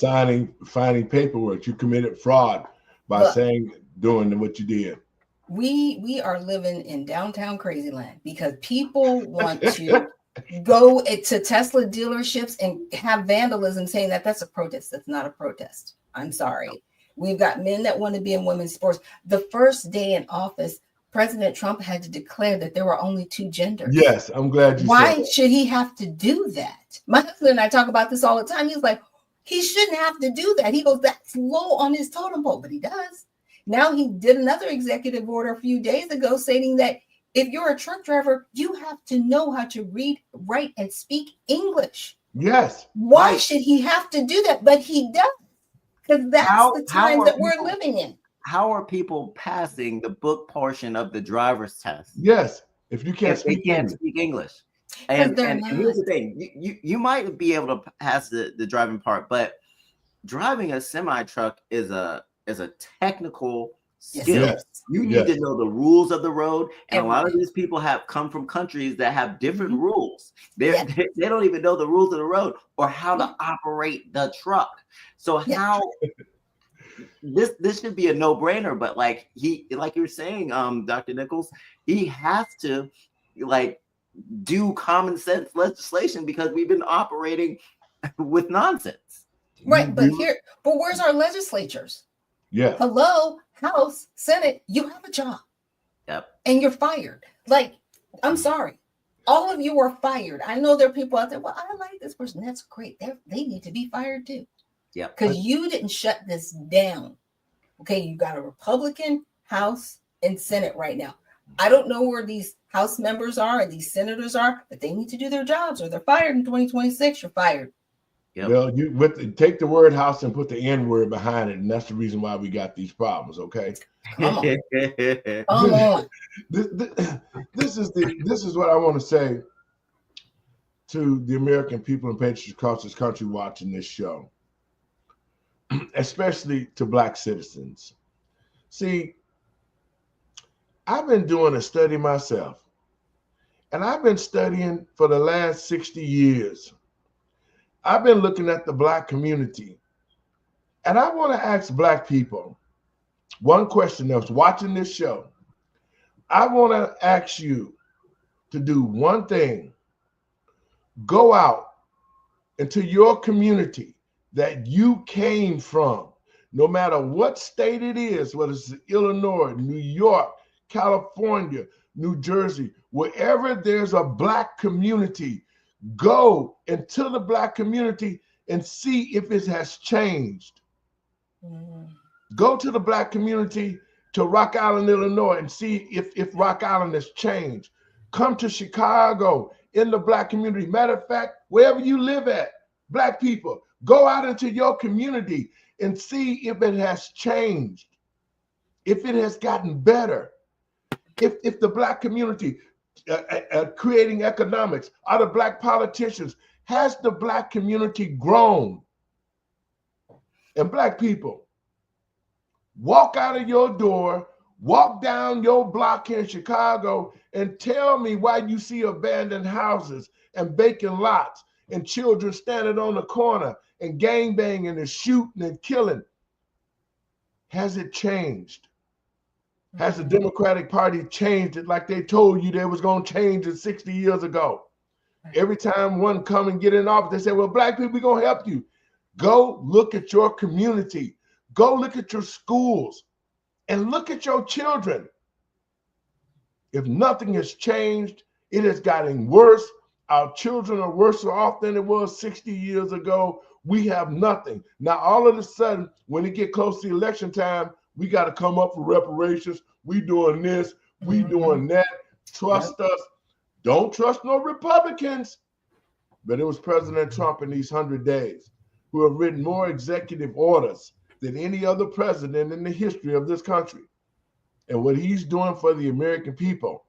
Speaker 1: finding paperwork. You committed fraud by doing what you did.
Speaker 3: We are living in downtown crazy land because people want to go to Tesla dealerships and have vandalism saying that that's a protest. That's not a protest. I'm sorry. We've got men that want to be in women's sports. The first day in office, President Trump had to declare that there were only two genders.
Speaker 1: Yes, I'm glad you said that.
Speaker 3: Why should he have to do that? My husband and I talk about this all the time. He's like, he shouldn't have to do that. He goes, that's low on his totem pole, but he does. Now he did another executive order a few days ago saying that if you're a truck driver, you have to know how to read, write, and speak English.
Speaker 1: Yes.
Speaker 3: Why should he have to do that? But he does, because that's the time that we're living in.
Speaker 2: How are people passing the book portion of the driver's test?
Speaker 1: Yes, if you can't speak
Speaker 2: English. And here's the thing: you might be able to pass the driving part, but driving a semi truck is a technical skill.
Speaker 1: Yes.
Speaker 2: You need to know the rules of the road, and a lot of these people have come from countries that have different rules. They don't even know the rules of the road or how to operate the truck. So how this should be a no-brainer, but like you're saying, Dr. Nichols, he has to do common sense legislation because we've been operating with nonsense.
Speaker 3: Right, but where's our legislatures?
Speaker 1: Yeah.
Speaker 3: Hello, House, Senate, you have a job.
Speaker 2: Yep.
Speaker 3: And you're fired. Like, I'm sorry. All of you are fired. I know there are people out there, well, I like this person. That's great. They need to be fired too.
Speaker 2: Yeah.
Speaker 3: Because you didn't shut this down. Okay, you got a Republican House and Senate right now. I don't know where these House members are and these senators are, but they need to do their jobs or they're fired in 2026. You're fired.
Speaker 2: Yep.
Speaker 1: Well, take the word house and put the N word behind it, and that's the reason why we got these problems. Okay,
Speaker 3: come on, come on.
Speaker 1: This is what I want to say to the American people and patriots across this country watching this show, especially to Black citizens. See, I've been doing a study myself, and I've been studying for the last 60 years. I've been looking at the Black community, and I want to ask Black people one question that's watching this show. I want to ask you to do one thing. Go out into your community that you came from, no matter what state it is, whether it's Illinois, New York, California, New Jersey, wherever there's a Black community, go into the Black community and see if it has changed. Go to the Black community to Rock Island, Illinois, and see if Rock Island has changed. Come to Chicago in the Black community. Matter of fact, wherever you live at, Black people, go out into your community and see if it has changed, if it has gotten better, if the Black community creating economics, are the Black politicians, has the Black community grown? And Black people, walk out of your door, walk down your block here in Chicago, and tell me why you see abandoned houses and vacant lots and children standing on the corner and gangbanging and shooting and killing. Has it changed? Has the Democratic Party changed it like they told you they was going to change it 60 years ago? Every time one come and get in office, they say, well, Black people, we're going to help you. Go look at your community. Go look at your schools and look at your children. If nothing has changed, it has gotten worse. Our children are worse off than it was 60 years ago. We have nothing. Now, all of a sudden, when it get close to election time, we got to come up for reparations. We doing this, we doing that. Trust us. Don't trust no Republicans. But it was President Trump in these 100 days who have written more executive orders than any other president in the history of this country. And what he's doing for the American people,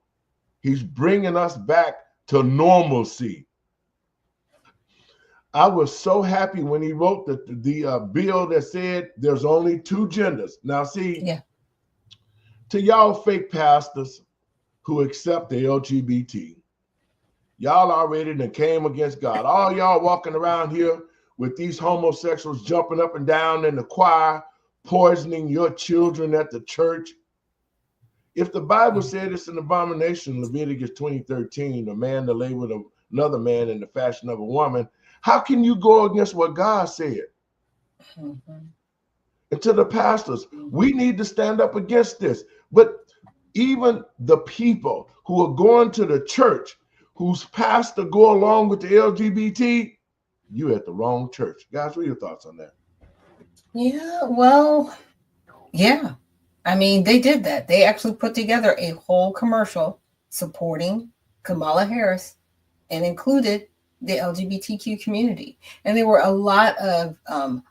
Speaker 1: he's bringing us back to normalcy. I was so happy when he wrote the bill that said there's only two genders. Now, see, to y'all fake pastors who accept the LGBT, y'all already done came against God. All y'all walking around here with these homosexuals jumping up and down in the choir, poisoning your children at the church. If the Bible said it's an abomination, Leviticus 20:13, a man to lay with another man in the fashion of a woman, how can you go against what God said? And to the pastors, we need to stand up against this. But even the people who are going to the church, whose pastor go along with the LGBT, you at the wrong church. Guys, what are your thoughts on that?
Speaker 3: Yeah, well, yeah. I mean, they did that. They actually put together a whole commercial supporting Kamala Harris and included the LGBTQ community. And there were a lot of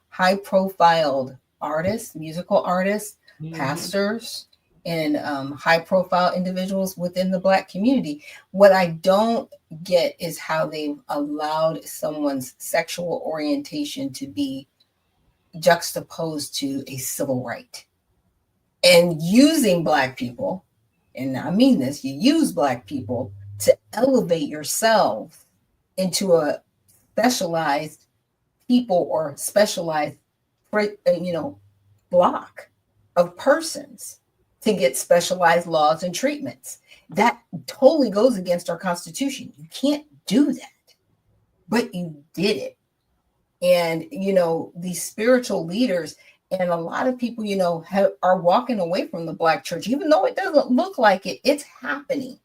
Speaker 3: high-profile artists, musical artists, pastors, and high-profile individuals within the Black community. What I don't get is how they've allowed someone's sexual orientation to be juxtaposed to a civil right. And using Black people, and I mean this, you use Black people to elevate yourself into a specialized people or specialized, block of persons to get specialized laws and treatments. That totally goes against our Constitution. You can't do that, but you did it. And, these spiritual leaders and a lot of people, are walking away from the Black church, even though it doesn't look like it. It's happening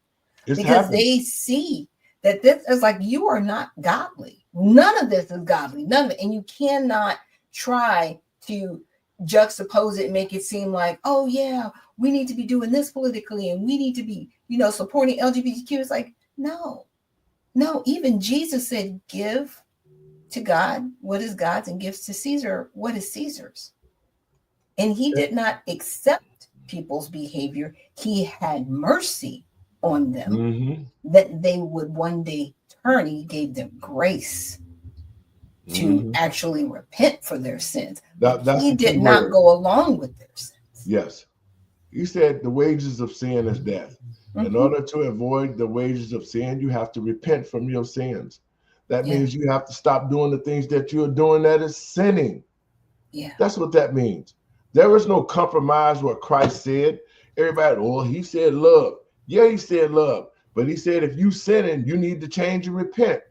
Speaker 3: because they see that this is like, you are not godly. None of this is godly, none of it. And you cannot try to juxtapose it and make it seem like, oh yeah, we need to be doing this politically and we need to be, supporting LGBTQ. It's like, no, even Jesus said, give to God what is God's and gives to Caesar what is Caesar's. And he did not accept people's behavior. He had mercy on them that they would one day turn. He gave them grace to actually repent for their sins. He did not go along with their sins.
Speaker 1: Yes. He said the wages of sin is death. In order to avoid the wages of sin, you have to repent from your sins. That means you have to stop doing the things that you're doing that is sinning.
Speaker 3: Yeah.
Speaker 1: That's what that means. There is no compromise what Christ said. Everybody, he said love. Yeah, he said love. But he said if you sinning, you need to change and repent.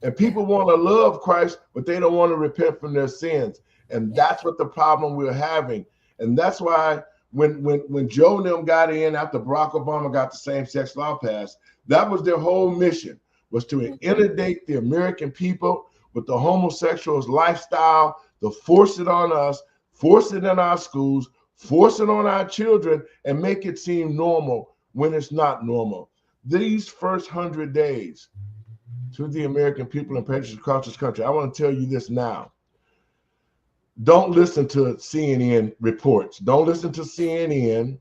Speaker 1: And people want to love Christ, but they don't want to repent from their sins. And that's what the problem we're having. And that's why when Joe and them got in after Barack Obama got the same-sex law passed, that was their whole mission, was to inundate the American people with the homosexuals lifestyle, to force it on us, force it in our schools, force it on our children, and make it seem normal when it's not normal. These first 100 days to the American people and patriots across this country, I want to tell you this now. Don't listen to CNN reports. Don't listen to CNN.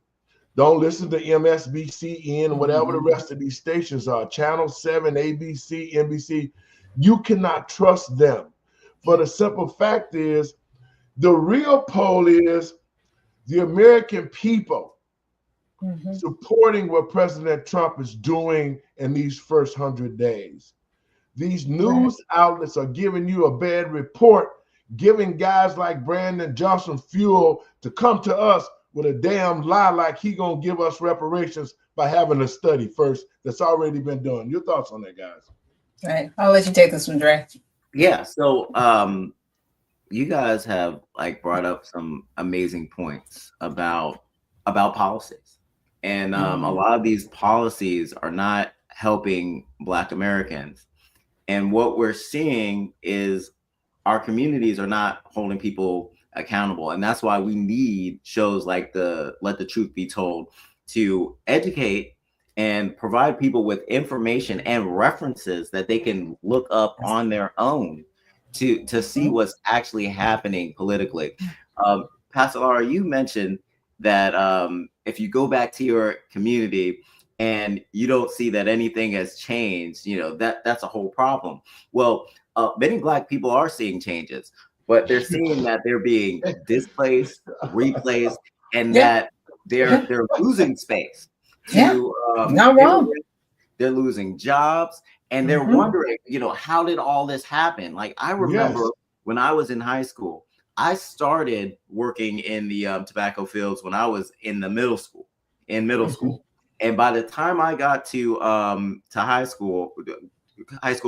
Speaker 1: Don't listen to MSNBC, whatever the rest of these stations are, Channel 7, ABC, NBC. You cannot trust them. For the simple fact is, the real poll is the American people supporting what President Trump is doing in these first 100 days. These news outlets are giving you a bad report, giving guys like Brandon Johnson fuel to come to us with a damn lie like he gonna give us reparations by having a study first that's already been done. Your thoughts on that, guys?
Speaker 3: All right, I'll let you take this one, Dre.
Speaker 2: Yeah, so you guys have brought up some amazing points about policies, and a lot of these policies are not helping Black Americans. And what we're seeing is our communities are not holding people accountable. And that's why we need shows like the Let the Truth Be Told to educate and provide people with information and references that they can look up on their own to see what's actually happening politically. Pastor Laura, you mentioned that if you go back to your community and you don't see that anything has changed, that's a whole problem. Well, many Black people are seeing changes, but they're seeing that they're being displaced, replaced, and that they're losing space.
Speaker 3: Not wrong.
Speaker 2: They're losing jobs, and they're wondering, how did all this happen? Like, I remember when I was in high school, I started working in the tobacco fields when I was in the middle school. And by the time I got to high school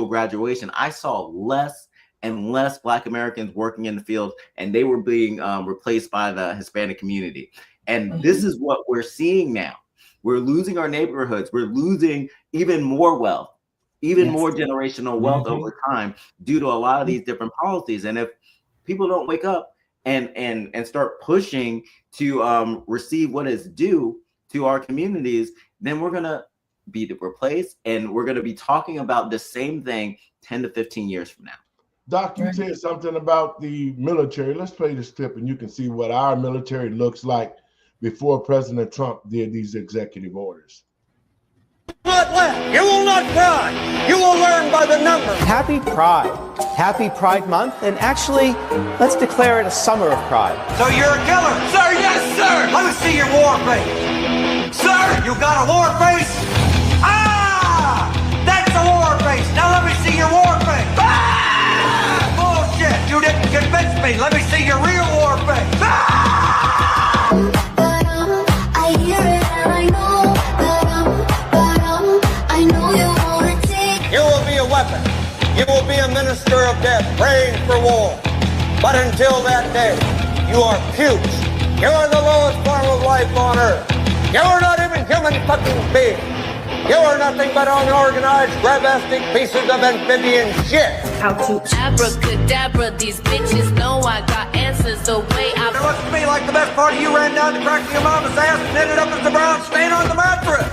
Speaker 2: graduation, I saw less and less Black Americans working in the field, and they were being replaced by the Hispanic community. And this is what we're seeing now. We're losing our neighborhoods. We're losing even more wealth, more generational wealth over time due to a lot of these different policies. And if people don't wake up and start pushing to receive what is due to our communities, then we're going to be replaced, and we're going to be talking about the same thing 10 to 15 years from now.
Speaker 1: Doc, you said something about the military. Let's play this clip and you can see what our military looks like before President Trump did these executive orders.
Speaker 7: Not left. You will not cry. You will learn by the numbers.
Speaker 8: Happy Pride. Happy Pride Month. And actually, let's declare it a summer of pride.
Speaker 7: So you're a killer? Sir, yes, sir. Let me see your war face. Sir, you got a war face? Ah! That's a war face. Now let me see your war face. Ah! Bullshit. You didn't convince me. Let me see your real war face. Ah!
Speaker 9: I hear it and I know, I know you wanna take.
Speaker 7: You will be a weapon. You will be a minister of death, praying for war. But until that day, you are puke. You are the lowest form of life on earth. You are not even human fucking being. You are nothing but unorganized, grabastic pieces of amphibian shit.
Speaker 9: How to abracadabra, these bitches know I got answers the way I.
Speaker 7: It looks to me like the best part of you ran down the crack of your mama's ass and ended up as the brown stain on the mattress.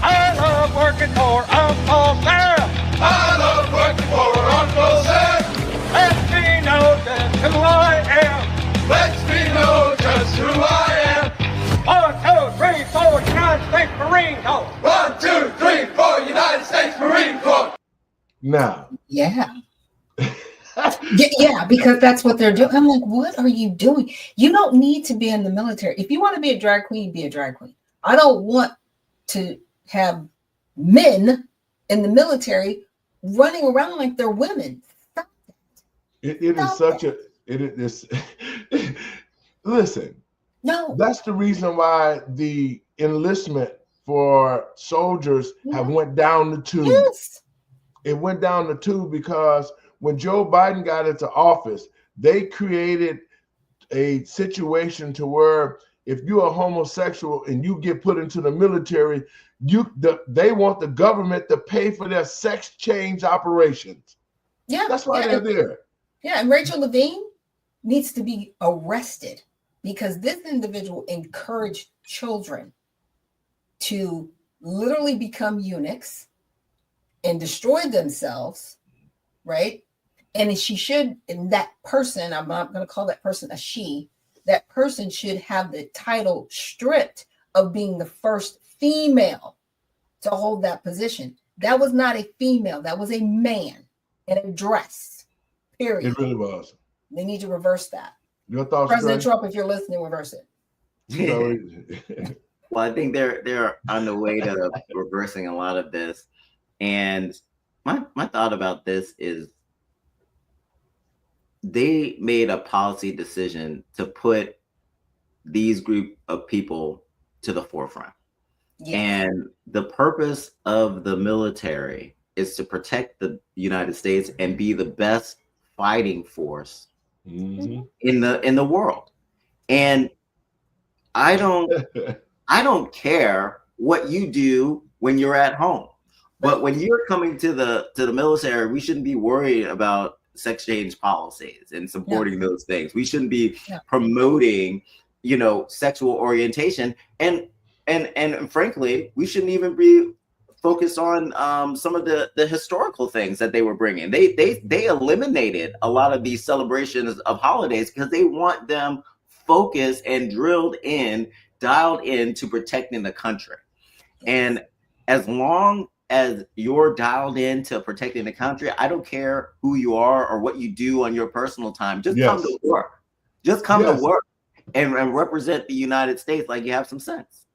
Speaker 7: I love working for Uncle Sam.
Speaker 10: I love working for Uncle Sam.
Speaker 7: Let me know just who I am.
Speaker 10: Lets me know just who I am.
Speaker 7: 1, 2, 3, 4, United States Marine Corps.
Speaker 10: 1, 2, 3, 4, United States Marine Corps.
Speaker 1: Now.
Speaker 3: Yeah, because that's what they're doing. I'm like, what are you doing? You don't need to be in the military. If you want to be a drag queen, be a drag queen. I don't want to have men in the military running around like they're women. Stop that.
Speaker 1: It is such a, it is, listen,
Speaker 3: no,
Speaker 1: that's the reason why the enlistment for soldiers have went down the tube.
Speaker 3: Yes.
Speaker 1: It went down the tube because when Joe Biden got into office, they created a situation to where if you're a homosexual and you get put into the military, they want the government to pay for their sex change operations.
Speaker 3: Yeah,
Speaker 1: that's why they're there.
Speaker 3: Yeah, and Rachel Levine needs to be arrested because this individual encouraged children to literally become eunuchs and destroy themselves, right? And she should, and that person, I'm not going to call that person a she, that person should have the title stripped of being the first female to hold that position. That was not a female, that was a man in a dress, period.
Speaker 1: It really was.
Speaker 3: They need to reverse that.
Speaker 1: Your thoughts,
Speaker 3: President Trump, if you're listening, reverse
Speaker 1: it.
Speaker 2: Well, I think they're on the way to reversing a lot of this. And my thought about this is they made a policy decision to put these group of people to the forefront. Yes. And the purpose of the military is to protect the United States and be the best fighting force in the world. And I don't care what you do when you're at home, but when you're coming to the military, we shouldn't be worried about sex change policies and supporting those things. We shouldn't be promoting, you know, sexual orientation, and frankly, we shouldn't even be focused on some of the historical things that they were bringing. They eliminated a lot of these celebrations of holidays because they want them focused and drilled in, dialed in to protecting the country. And as long as you're dialed in to protecting the country, I don't care who you are or what you do on your personal time. Just come to work. Just come to work and represent the United States like you have some sense.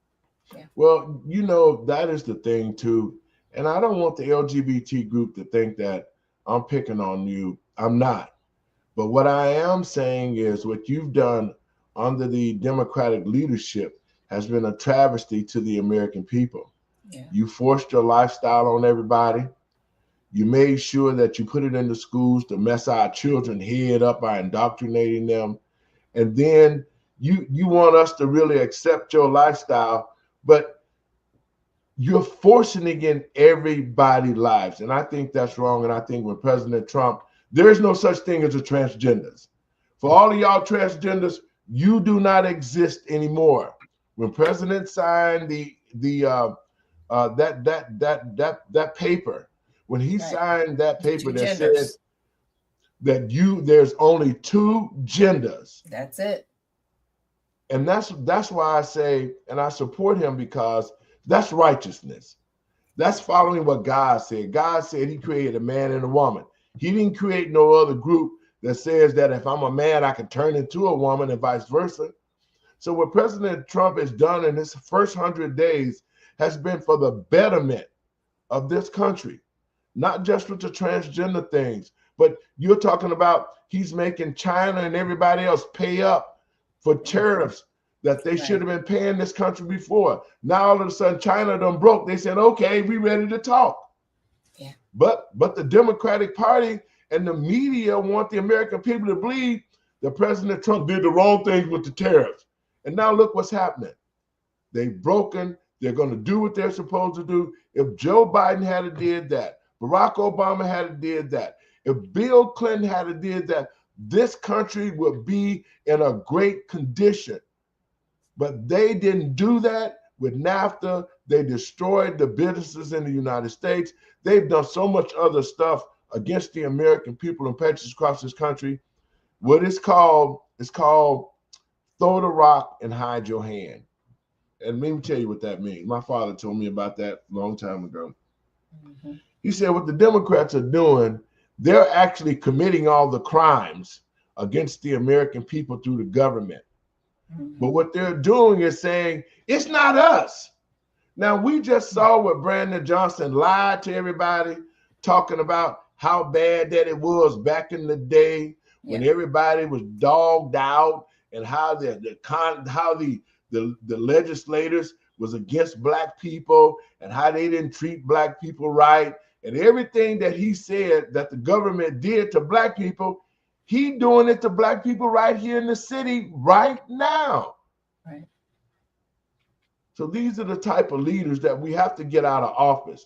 Speaker 3: Yeah.
Speaker 1: Well, you know, that is the thing too. And I don't want the LGBT group to think that I'm picking on you. I'm not. But what I am saying is what you've done under the Democratic leadership has been a travesty to the American people.
Speaker 3: Yeah.
Speaker 1: You forced your lifestyle on everybody. You made sure that you put it in the schools to mess our children head up by indoctrinating them. And then you want us to really accept your lifestyle, but you're forcing it in everybody's lives. And I think that's wrong. And I think when President Trump, there is no such thing as a transgenders. For all of y'all transgenders, you do not exist anymore. When President signed that paper, when he signed that paper that said that there's only two genders.
Speaker 3: That's it.
Speaker 1: And that's why I say, and I support him, because that's righteousness. That's following what God said. God said he created a man and a woman. He didn't create no other group that says that if I'm a man, I can turn into a woman and vice versa. So what President Trump has done in his first 100 days has been for the betterment of this country, not just with the transgender things, but you're talking about he's making China and everybody else pay up for tariffs that they should have been paying this country before. Now all of a sudden China done broke. They said, okay, we ready to talk.
Speaker 3: Yeah.
Speaker 1: But the Democratic Party and the media want the American people to believe that President Trump did the wrong thing with the tariffs. And now look what's happening. They've broken. They're going to do what they're supposed to do. If Joe Biden had did that, Barack Obama had did that, if Bill Clinton had did that, this country would be in a great condition. But they didn't do that with NAFTA. They destroyed the businesses in the United States. They've done so much other stuff against the American people and patriots across this country. What it's called throw the rock and hide your hand. And let me tell you what that means. My father told me about that a long time ago. Mm-hmm. He said what the Democrats are doing, they're actually committing all the crimes against the American people through the government. Mm-hmm. But what they're doing is saying, it's not us. Now, we just saw what Brandon Johnson lied to everybody, talking about how bad that it was back in the day when everybody was dogged out, and how the legislators was against black people and how they didn't treat black people right, and everything that he said that the government did to black people, he doing it to black people right here in the city right now.
Speaker 3: Right.
Speaker 1: So these are the type of leaders that we have to get out of office.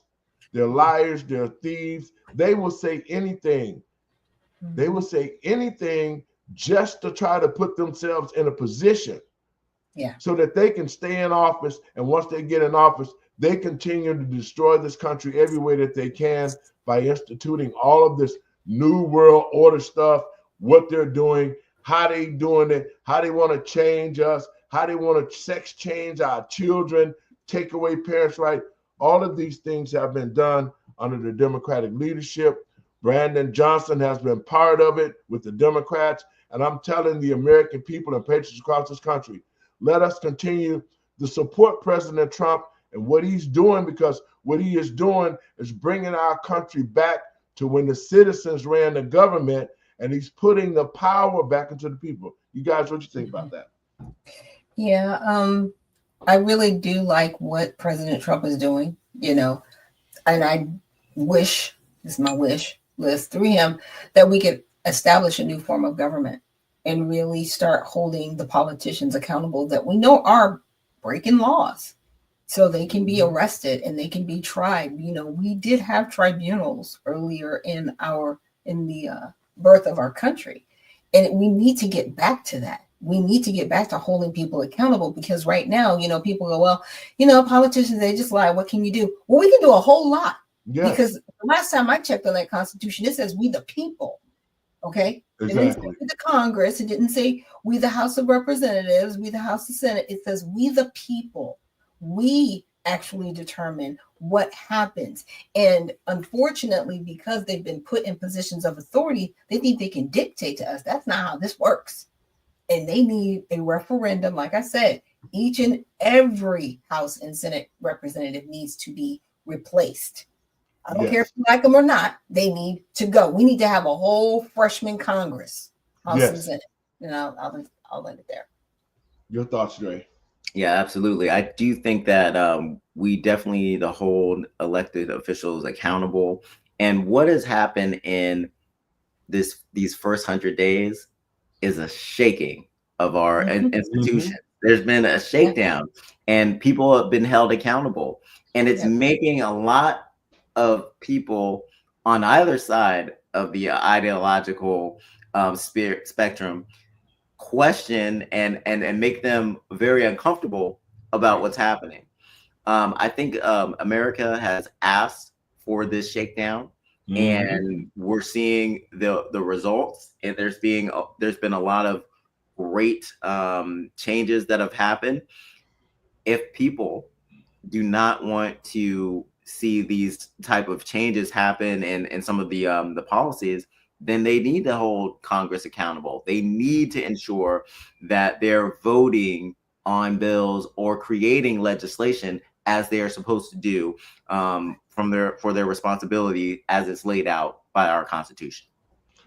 Speaker 1: They're liars, they're thieves. They will say anything. Mm-hmm. They will say anything just to try to put themselves in a position so that they can stay in office. And once they get in office, they continue to destroy this country every way that they can by instituting all of this new world order stuff, what they're doing, how they doing it, how they want to change us, how they want to sex change our children, take away parents' rights. All of these things have been done under the Democratic leadership. Brandon Johnson has been part of it with the Democrats. And I'm telling the American people and patriots across this country, let us continue to support President Trump and what he's doing, because what he is doing is bringing our country back to when the citizens ran the government, and he's putting the power back into the people. You guys, what do you think about that?
Speaker 3: Yeah, I really do like what President Trump is doing, and I wish, this is my wish list through him, that we could establish a new form of government and really start holding the politicians accountable that we know are breaking laws, so they can be arrested and they can be tried. We did have tribunals earlier in the birth of our country. And we need to get back to that. We need to get back to holding people accountable, because right now, people go, well, politicians, they just lie. What can you do? Well, we can do a whole lot.
Speaker 1: Yes.
Speaker 3: Because the last time I checked on that Constitution, it says we the people. Okay.
Speaker 1: Exactly.
Speaker 3: It didn't say we the Congress. It didn't say we the House of Representatives, we the House of Senate. It says we the people. We actually determine what happens. And unfortunately, because they've been put in positions of authority, they think they can dictate to us. That's not how this works. And they need a referendum. Like I said, each and every House and Senate representative needs to be replaced. I don't care if you like them or not. They need to go. We need to have a whole freshman Congress, House and Senate. And I'll let it there.
Speaker 1: Your thoughts, Dre?
Speaker 2: Yeah, absolutely. I do think that we definitely need to hold elected officials accountable. And what has happened in these first 100 days is a shaking of our institutions. There's been a shakedown, and people have been held accountable. And it's making a lot of people on either side of the ideological spectrum question and make them very uncomfortable about what's happening. I think America has asked for this shakedown, and we're seeing the results. And there's been a lot of great changes that have happened. If people do not want to see these type of changes happen in some of the policies, then they need to hold Congress accountable. They need to ensure that they're voting on bills or creating legislation as they are supposed to do for their responsibility as it's laid out by our Constitution.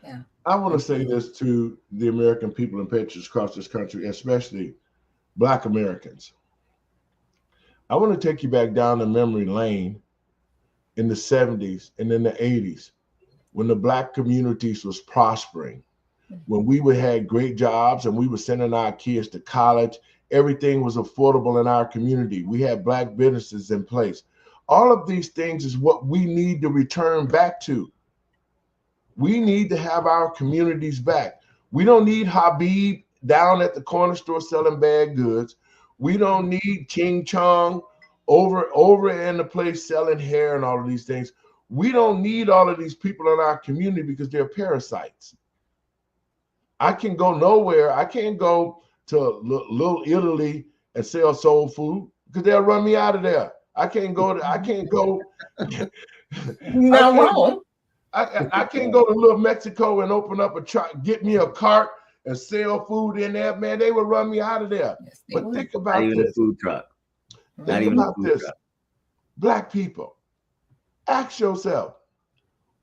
Speaker 3: Yeah.
Speaker 1: I want to say this to the American people and patriots across this country, especially Black Americans. I want to take you back down the memory lane in the 70s and in the 80s, when the Black communities was prospering, when we had great jobs and we were sending our kids to college. Everything was affordable in our community. We had Black businesses in place. All of these things is what we need to return back to. We need to have our communities back. We don't need Habib down at the corner store selling bad goods. We don't need Ching Chong over in the place selling hair and all of these things. We don't need all of these people in our community because they're parasites. I can go nowhere. I can't go to Little Italy and sell soul food because they'll run me out of there. I can't go.
Speaker 3: Not wrong.
Speaker 1: I can't go to Little Mexico and open up get me a cart and sell food in there. Man, they would run me out of there.
Speaker 3: Yes,
Speaker 1: but think about
Speaker 2: Not even
Speaker 1: this.
Speaker 2: a food truck.
Speaker 1: Think about this. Black people, ask yourself,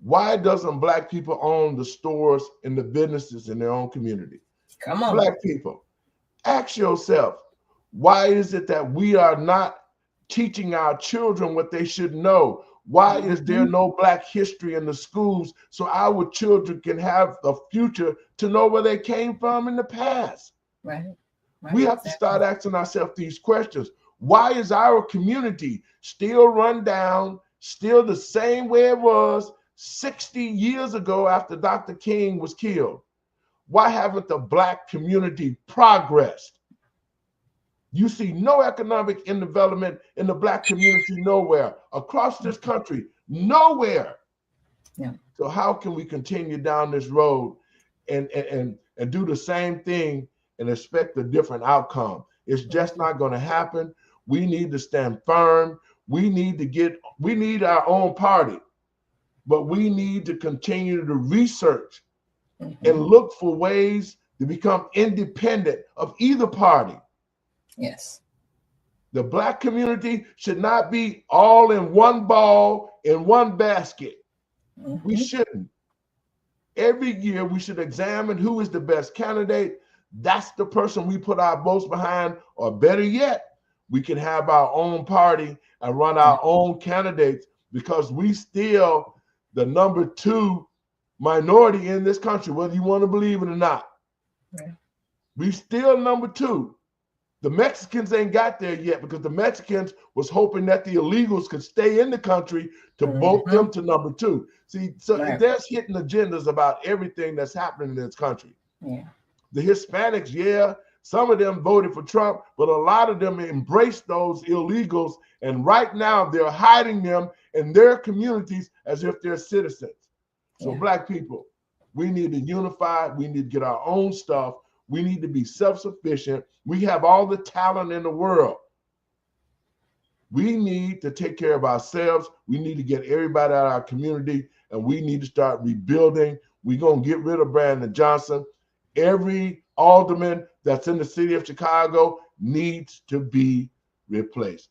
Speaker 1: why doesn't Black people own the stores and the businesses in their own community?
Speaker 3: Come on.
Speaker 1: Black people, ask yourself, why is it that we are not teaching our children what they should know? Why is there no Black history in the schools so our children can have a future to know where they came from in the past?
Speaker 3: Right.
Speaker 1: We have to start asking ourselves these questions. Why is our community still run down, still the same way it was 60 years ago after Dr. King was killed? Why haven't the Black community progressed? You see no economic development in the Black community nowhere across this country, nowhere.
Speaker 3: Yeah.
Speaker 1: So how can we continue down this road and do the same thing and expect a different outcome? It's just not going to happen. We need to stand firm. We need our own party, but we need to continue to research and look for ways to become independent of either party.
Speaker 3: Yes.
Speaker 1: The Black community should not be all in one ball in one basket. We shouldn't. Every year we should examine who is the best candidate. That's the person we put our votes behind, or better yet, we can have our own party and run our own candidates, because we still the number 2 minority in this country, whether you want to believe it or not.
Speaker 3: Right.
Speaker 1: We still number 2. The Mexicans ain't got there yet because the Mexicans was hoping that the illegals could stay in the country to vote them to number 2. See, so there's hidden agendas about everything that's happening in this country.
Speaker 3: Yeah.
Speaker 1: The Hispanics, yeah, some of them voted for Trump, but a lot of them embraced those illegals, and right now they're hiding them in their communities as if they're citizens. So Black people, we need to unify. We need to get our own stuff. We need to be self-sufficient. We have all the talent in the world. We need to take care of ourselves. We need to get everybody out of our community, and we need to start rebuilding. We're going to get rid of Brandon Johnson. Every alderman that's in the city of Chicago needs to be replaced.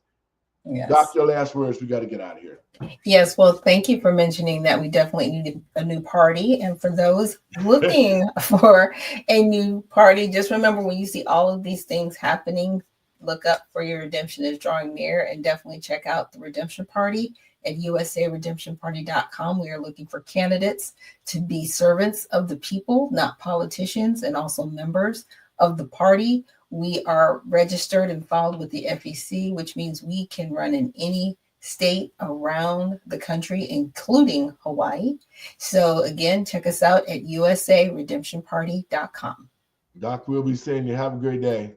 Speaker 3: Yes.
Speaker 1: Doc, your last words. We got to get out of here.
Speaker 3: Yes, well, thank you for mentioning that we definitely need a new party. And for those looking for a new party, just remember when you see all of these things happening, look up for your redemption is drawing near, and definitely check out the Redemption Party at usaredemptionparty.com. We are looking for candidates to be servants of the people, not politicians, and also members of the party. We are registered and filed with the FEC, which means we can run in any state around the country, including Hawaii. So again, check us out at usaredemptionparty.com.
Speaker 1: Doc, we'll be saying you have a great day.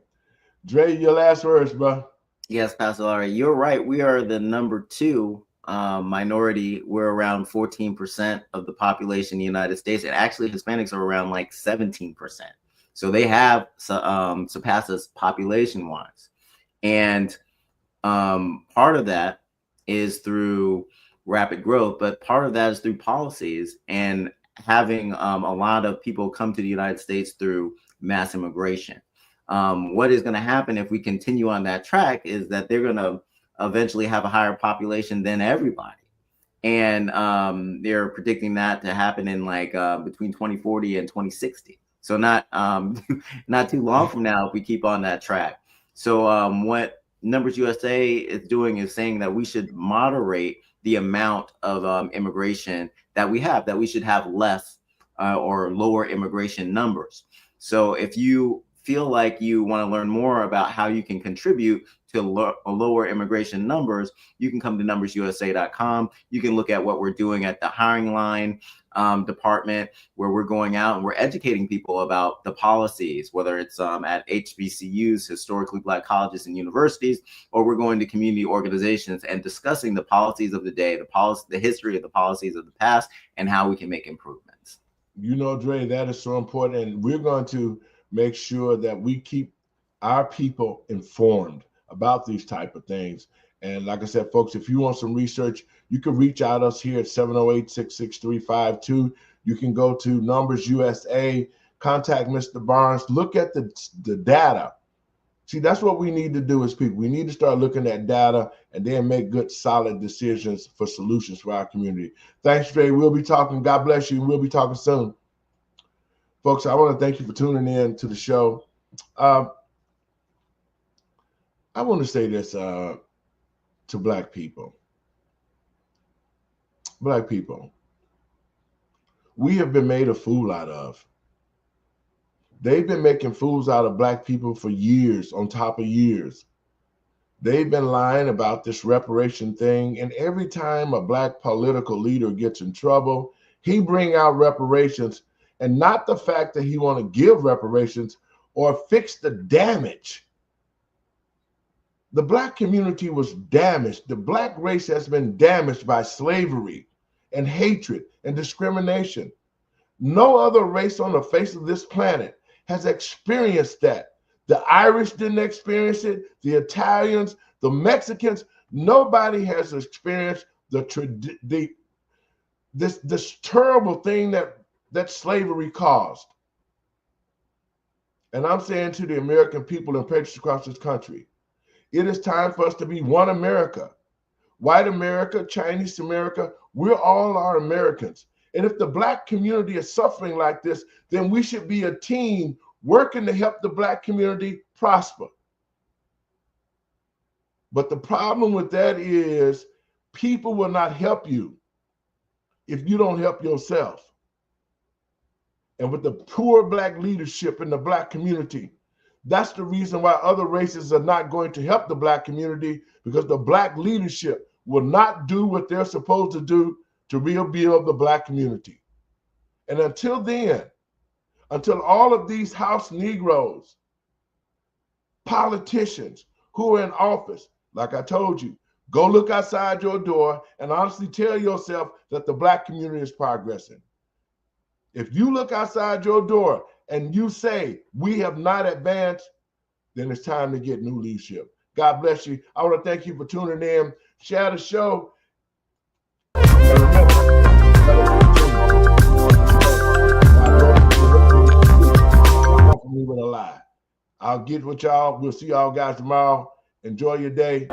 Speaker 1: Dre, your last words, bro.
Speaker 2: Yes, Pastor Lowery, you're right. We are the number 2 minority. We're around 14% of the population in the United States, and actually Hispanics are around like 17%. So they have surpassed us population-wise, and part of that is through rapid growth, but part of that is through policies and having a lot of people come to the United States through mass immigration. What is going to happen if we continue on that track is that they're going to eventually have a higher population than everybody. And they're predicting that to happen in like between 2040 and 2060. So not too long from now if we keep on that track. So what Numbers USA is doing is saying that we should moderate the amount of immigration that we have, that we should have less or lower immigration numbers. So if you feel like you want to learn more about how you can contribute to lower immigration numbers, you can come to numbersusa.com. You can look at what we're doing at the hiring line department, where we're going out and we're educating people about the policies, whether it's at HBCUs, historically Black colleges and universities, or we're going to community organizations and discussing the policies of the day, the history of the policies of the past, and how we can make improvements.
Speaker 1: You know, Dre, that is so important. And we're going to make sure that we keep our people informed about these type of things. And like I said, folks, if you want some research, you can reach out us here at 708-663-52. You can go to Numbers USA, contact Mr. Barnes, look at the data. See, that's what we need to do as people. We need to start looking at data and then make good, solid decisions for solutions for our community. Thanks, Dre. We'll be talking. God bless you. We'll be talking soon. Folks, I want to thank you for tuning in to the show. I want to say this to Black people. Black people, we have been made a fool out of. They've been making fools out of Black people for years, on top of years. They've been lying about this reparation thing, and every time a Black political leader gets in trouble, he bring out reparations, and not the fact that he want to give reparations or fix the damage. The Black community was damaged. The Black race has been damaged by slavery and hatred and discrimination. No other race on the face of this planet has experienced that. The Irish didn't experience it. The Italians, the Mexicans, nobody has experienced this terrible thing that slavery caused. And I'm saying to the American people and patriots across this country, it is time for us to be one America. White America, Chinese America, we're all our Americans. And if the Black community is suffering like this, then we should be a team working to help the Black community prosper. But the problem with that is people will not help you if you don't help yourself. And with the poor Black leadership in the Black community, That's the reason why other races are not going to help the black community, because the black leadership will not do what they're supposed to do to rebuild the black community. And until then, until all of these house Negroes, politicians who are in office, like I told you, go look outside your door and honestly tell yourself that the black community is progressing. If you look outside your door and you say we have not advanced, then it's time to get new leadership. God bless you. I want to thank you for tuning in. Share the show. And remember, with a lie. I'll get with y'all. We'll see y'all guys tomorrow. Enjoy your day.